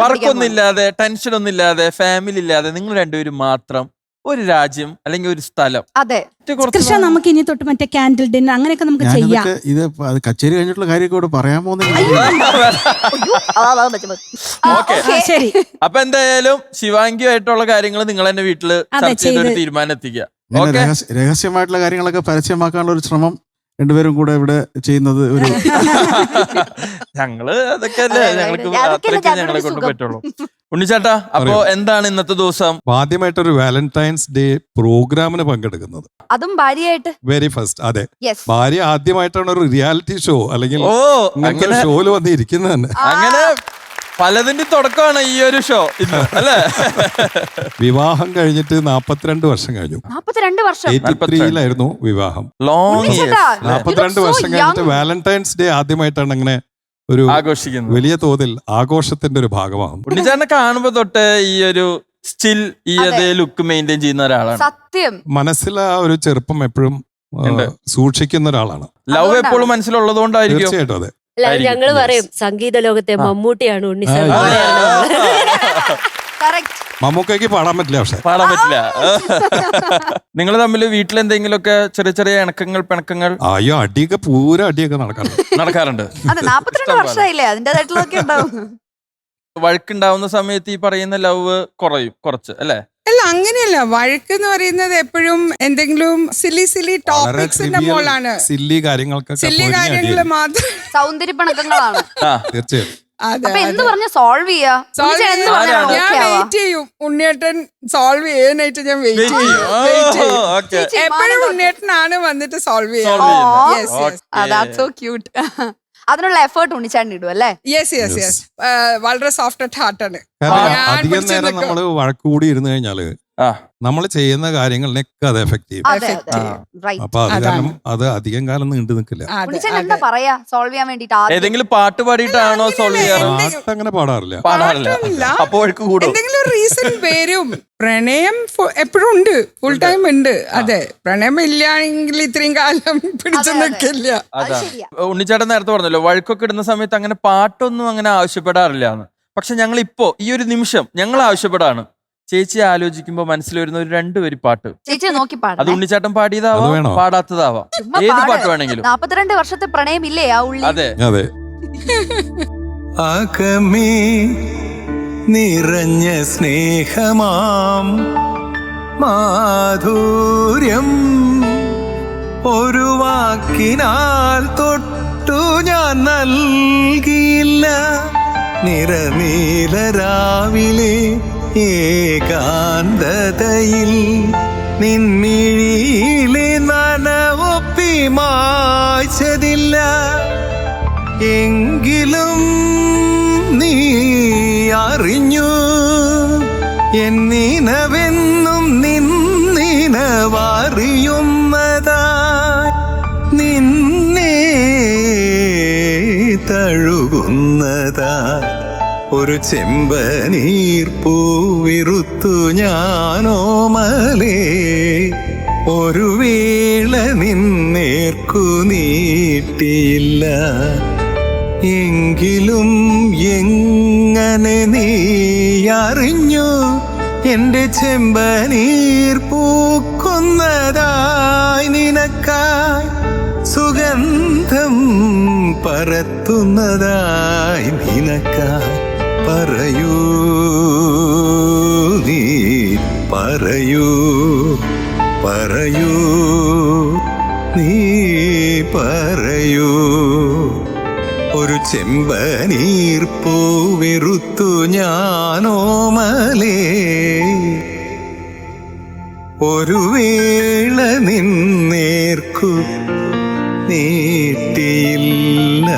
വർക്കൊന്നുമില്ലാതെ, ടെൻഷൻ ഒന്നുമില്ലാതെ, ഫാമിലി ഇല്ലാതെ, നിങ്ങൾ രണ്ടുപേരും മാത്രം ഒരു രാജ്യം അല്ലെങ്കിൽ ഒരു സ്ഥലം. അതെ കൃഷ്ണ, നമുക്ക് ഇനി തൊട്ട് മറ്റേ ക്യാൻഡിൽ ഡിന്നർ അങ്ങനെയൊക്കെ നമുക്ക് ചെയ്യാം. ഇത് കച്ചേരി കഴിഞ്ഞിട്ടുള്ള കാര്യമൊക്കെ പറയാമോ? ശരി. അപ്പൊ എന്തായാലും ശിവാംഗിയായിട്ടുള്ള കാര്യങ്ങൾ നിങ്ങൾ തന്നെ വീട്ടില് ചർച്ച ചെയ്തൊരു തീരുമാനം എത്തിക്കുക. Okay. രഹസ്യമായിട്ടുള്ള കാര്യങ്ങളൊക്കെ പരസ്യമാക്കാനുള്ള ഒരു ശ്രമം രണ്ടുപേരും കൂടെ ഇവിടെ ചെയ്യുന്നത് ഒരു ഞങ്ങള് അതൊക്കെ അല്ലേ ഞങ്ങൾക്ക് അതൊക്കെയല്ലേ അത്രയ്ക്ക് ഞങ്ങളെ ഞങ്ങളുടെ കൊണ്ട് സുഖം. പറ്റുള്ളൂ. ഉണ്ണിച്ചേട്ടാ, അപ്പോ എന്താണ് ഇന്നത്തെ ദിവസം? ആദ്യമായിട്ടൊരു വാലന്റൈൻസ് ഡേ പ്രോഗ്രാമിന് പങ്കെടുക്കുന്നത്. അതും ഭാര്യയായിട്ട്. Very first. അതെ, യെസ്. ഭാര്യ ആദ്യമായിട്ടാണ് ഒരു റിയാലിറ്റി ഷോ അല്ലെങ്കിൽ ഓ, ഇങ്ങനത്തെ ഒരു അങ്ങനെ ഷോയിൽ വന്നിരിക്കുന്നത് തന്നെ. അങ്ങനെ പലതിന്റെ തുടക്കമാണ് ഈ ഒരു ഷോ ഇന്ന് അല്ലേ? വിവാഹം കഴിഞ്ഞിട്ട് 42 വർഷം കഴിഞ്ഞു. 42 വർഷം. 83-ലായിരുന്നു വിവാഹം. ലോങ് ഉണ്ണിച്ചേട്ടാ, 42 so വർഷം കഴിഞ്ഞിട്ട് young. വാലന്റൈൻസ് ഡേ ആദ്യമായിട്ടാണ് അങ്ങനെ ഒരു ആഘോഷിക്കുന്നത്. വലിയ തോതിൽ ആഘോഷത്തിന്റെ ഒരു ഭാഗമാകും. ഉണ്ണിച്ചേട്ടനെ കാണുമ്പോ തൊട്ട് ഈ ഒരു സ്റ്റിൽ ഈ അതേ ലുക്ക് മെയിൻറ്റെയിൻ ചെയ്യുന്ന ഒരാളാണ്. സത്യം. മനസ്സിൽ ആ ഒരു ചെറുപ്പം എപ്പോഴും ഉണ്ട്. സൂക്ഷിക്കുന്ന ഒരാളാണ്. ലവ് എപ്പോഴും മനസ്സിലുള്ളത് കൊണ്ടായിരിക്കും. തീർച്ചയായിട്ടും അതെ. ഞങ്ങള് പറയും സംഗീത ലോകത്തെ മമ്മൂട്ടിയാണ് ഉണ്ണിസാർ. കറക്റ്റ്. മമ്മൂക്കയ്ക്ക് പാടാൻ പറ്റില്ല, പക്ഷെ പാടാൻ പറ്റില്ല. നിങ്ങൾ തമ്മിൽ വീട്ടിൽ എന്തെങ്കിലുമൊക്കെ ചെറിയ ചെറിയ ഇണക്കങ്ങൾ പിണക്കങ്ങൾ അയ്യോ അടിയൊക്കെ പൂര അടിയൊക്കെ നടക്കാറുണ്ട്. അതെ, 42 വർഷമായില്ലേ, അതിന്റേതായിട്ടുള്ളതൊക്കെ ഉണ്ടാവും. വഴക്കുണ്ടാവുന്ന സമയത്ത് ഈ പറയുന്ന ലവ് കുറയും കുറച്ച് അല്ലേ? അല്ല, അങ്ങനെയല്ല. വഴക്കെന്ന് പറയുന്നത് എപ്പോഴും എന്തെങ്കിലും സില്ലി ടോപ്പിക്സിന്റെ മോളാണ്. സില്ലി കാര്യങ്ങൾക്കൊക്കെ സില്ലി കാര്യങ്ങൾ മാത്രം. സൗന്ദര്യ പിണക്കങ്ങളാണ്. തീർച്ചയായും. അപ്പൊ എന്ത് പറഞ്ഞ സോൾവ് ചെയ്യാ? ഞാൻ വെയിറ്റ് ചെയ്യും ഉണ്ണിയേട്ടൻ സോൾവ് ചെയ്യാനായിട്ട്. ഞാൻ വെയിറ്റ് ചെയ്യും. എപ്പോഴും ഉണ്ണിയേട്ടനാണ് വന്നിട്ട് സോൾവ് ക്യൂട്ട്. അതിനുള്ള എഫേർട്ട് ഉണ്ണിച്ചാണ്ടി ഇടും അല്ലേ? Yes yes yes. വളരെ സോഫ്റ്റ് അറ്റ് ഹാർട്ടാണ്. അധികം നേരം നമ്മള് വഴക്കുകൂടി ഇരുന്ന് കഴിഞ്ഞാല് നമ്മൾ ചെയ്യുന്ന കാര്യങ്ങളിനൊക്കെ അത് എഫക്ട് ചെയ്യും. അപ്പൊ അത് കാരണം അത് അധികം കാലം നീണ്ടു നിൽക്കില്ല. എന്താ പറയാ സോൾവ് ചെയ്യാൻ വേണ്ടിട്ട്? ഏതെങ്കിലും പാട്ട് പാടിയിട്ടാണോ സോൾവ് ചെയ്യാറ്? പാട്ട് അങ്ങനെ പാടാറില്ല. അപ്പൊ വഴക്ക് കൂടും. എന്തെങ്കിലും റീസൺ പേരും. പ്രണയം എപ്പോഴും ഉണ്ട്, ഫുൾ ടൈം ഉണ്ട്. അതെ, പ്രണയം ഇല്ലെങ്കിൽ ഇത്രയും കാലം പിടിച്ചു നിൽക്കില്ല. ഉണ്ണിച്ചേട്ടൻ നേരത്തെ പറഞ്ഞല്ലോ വഴക്കൊക്കെ ഇടുന്ന സമയത്ത് അങ്ങനെ പാട്ടൊന്നും അങ്ങനെ ആവശ്യപ്പെടാറില്ല എന്ന്. പക്ഷെ ഞങ്ങൾ ഇപ്പോ ഈ ഒരു നിമിഷം ഞങ്ങൾ ആവശ്യപ്പെടാണ്. ചേച്ചി ആലോചിക്കുമ്പോ മനസ്സിൽ വരുന്ന ഒരു 2 വരി പാട്ട്. ചേച്ചിയെ നോക്കി പാടാം. അത് ഉണ്ണിച്ചേട്ടൻ പാടിയതാവാം, പാടാത്തതാവാം, ഏത് പാട്ട് വേണമെങ്കിലും. 42 വർഷത്തെ പ്രണയമില്ലേ ആ ഉള്ളി? അതെ അതെ. അകമേ നിറഞ്ഞ സ്നേഹമാം മാധുര്യം ഒരു വാക്കിനാൽ തൊട്ടു ഞാൻ നൽകിയില്ല. നിറനീല രാവിലെ ഏകാന്തതയിൽ നിൻമിഴിയിലെ നനവൊപ്പി മായ്ച്ചതില്ല. എങ്കിലും നീ അറിഞ്ഞു എന്നിനവെന്നും നിന്നിനവറിയുന്നതായി നിന്നെ തഴുകുന്നതായി ഒരു ചെമ്പനീർ പൂവിറുത്തു ഞാനോമലേ ഒരു വേള നിന്നേർക്കു നീട്ടിയില്ല. എങ്കിലും എങ്ങനെ നീ അറിഞ്ഞു എന്റെ ചെമ്പനീർ പൂക്കുന്നതായി നിനക്കായി സുഗന്ധം പരത്തുന്നതായി നിനക്കായി. പറയൂ നീ പറയൂ പറയൂ നീ പറയൂ ഒരു ചെമ്പനീർ പൂവിറുത്തു ഞാനോമലേ ഒരു വേള നിന്നേർക്കു നീട്ടിയില്ല.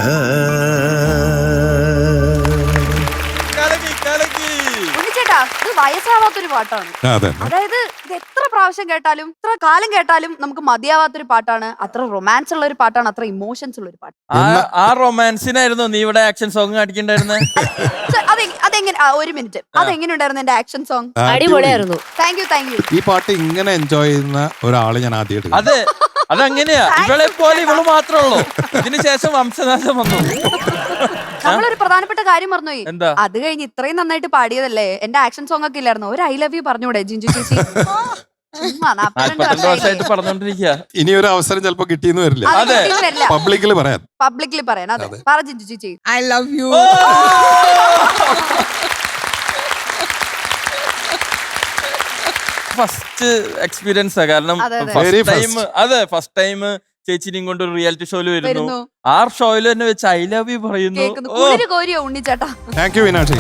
വയസ്സാവാത്തൊരു പാട്ടാണ്. അതായത് ഇത് എത്ര പ്രാവശ്യം കേട്ടാലും എത്ര കാലം കേട്ടാലും നമുക്ക് മതിയാവാത്തൊരു പാട്ടാണ്. അത്ര റൊമാൻസ് ഉള്ള ഒരു പാട്ടാണ്, അത്ര ഇമോഷൻസ് ഉള്ള ഒരു പാട്ട്. ആ റൊമാൻസിനായിരുന്നു നീ ഇവിടെ ആക്ഷൻ സോങ് അടിക്കണ്ടായിരുന്നത്. അതെങ്ങനെ? ഒരു മിനിറ്റ്, അതെങ്ങനെ ഉണ്ടായിരുന്നു എന്റെ ആക്ഷൻ സോങ്? അടിപൊളിയായിരുന്നു. Thank you. ഈ പാട്ട് ഇങ്ങനെ എൻജോയ് ചെയ്യുന്ന ഒരാളെ ഞാൻ ആദ്യമായിട്ട്. അതെ, അതങ്ങനെയാ. ഇവളെ പോലെ ഇവള് മാത്രമേ ഉള്ളൂ. ഇതിനുശേഷം വംശനാശം വന്നു. നമ്മളൊരു പ്രധാനപ്പെട്ട കാര്യം മറന്നുപോയി. എന്താ? അത് കഴിഞ്ഞ് ഇത്രയും നന്നായിട്ട് പാടിയതല്ലേ, എന്റെ ആക്ഷൻ സോങ് ഒക്കെ ഇല്ലായിരുന്നു. ഒരു ഐ ലവ് യു പറഞ്ഞൂടെ ജിഞ്ചു ചേച്ചി? 42 വർഷമായിട്ട് പറഞ്ഞോണ്ടിരിക്കുക. ഇനി ഒരു അവസരം ചിലപ്പോ കിട്ടിയെന്ന് വരില്ല. അതെ, പബ്ലിക്കിൽ പറയാൻ. അതെ, പറ ജിഞ്ചു ചേച്ചി. I love you. ഫസ്റ്റ് എക്സ്പീരിയൻസാ. കാരണം അതെ, അതെ. ഫസ്റ്റ് ടൈം ചേച്ചിനെയും കൊണ്ട് ഒരു റിയാലിറ്റി ഷോയിൽ വരുന്നു. വരുന്നു. ആ ഷോയിൽ തന്നെ വെച്ച് ഐ ലവ് യു പറയുന്നു. കേൾക്കുന്നു. കുളിര് കോരിയോ ഉണ്ണിച്ചേട്ടാ? Thank you വിനാക്ഷി.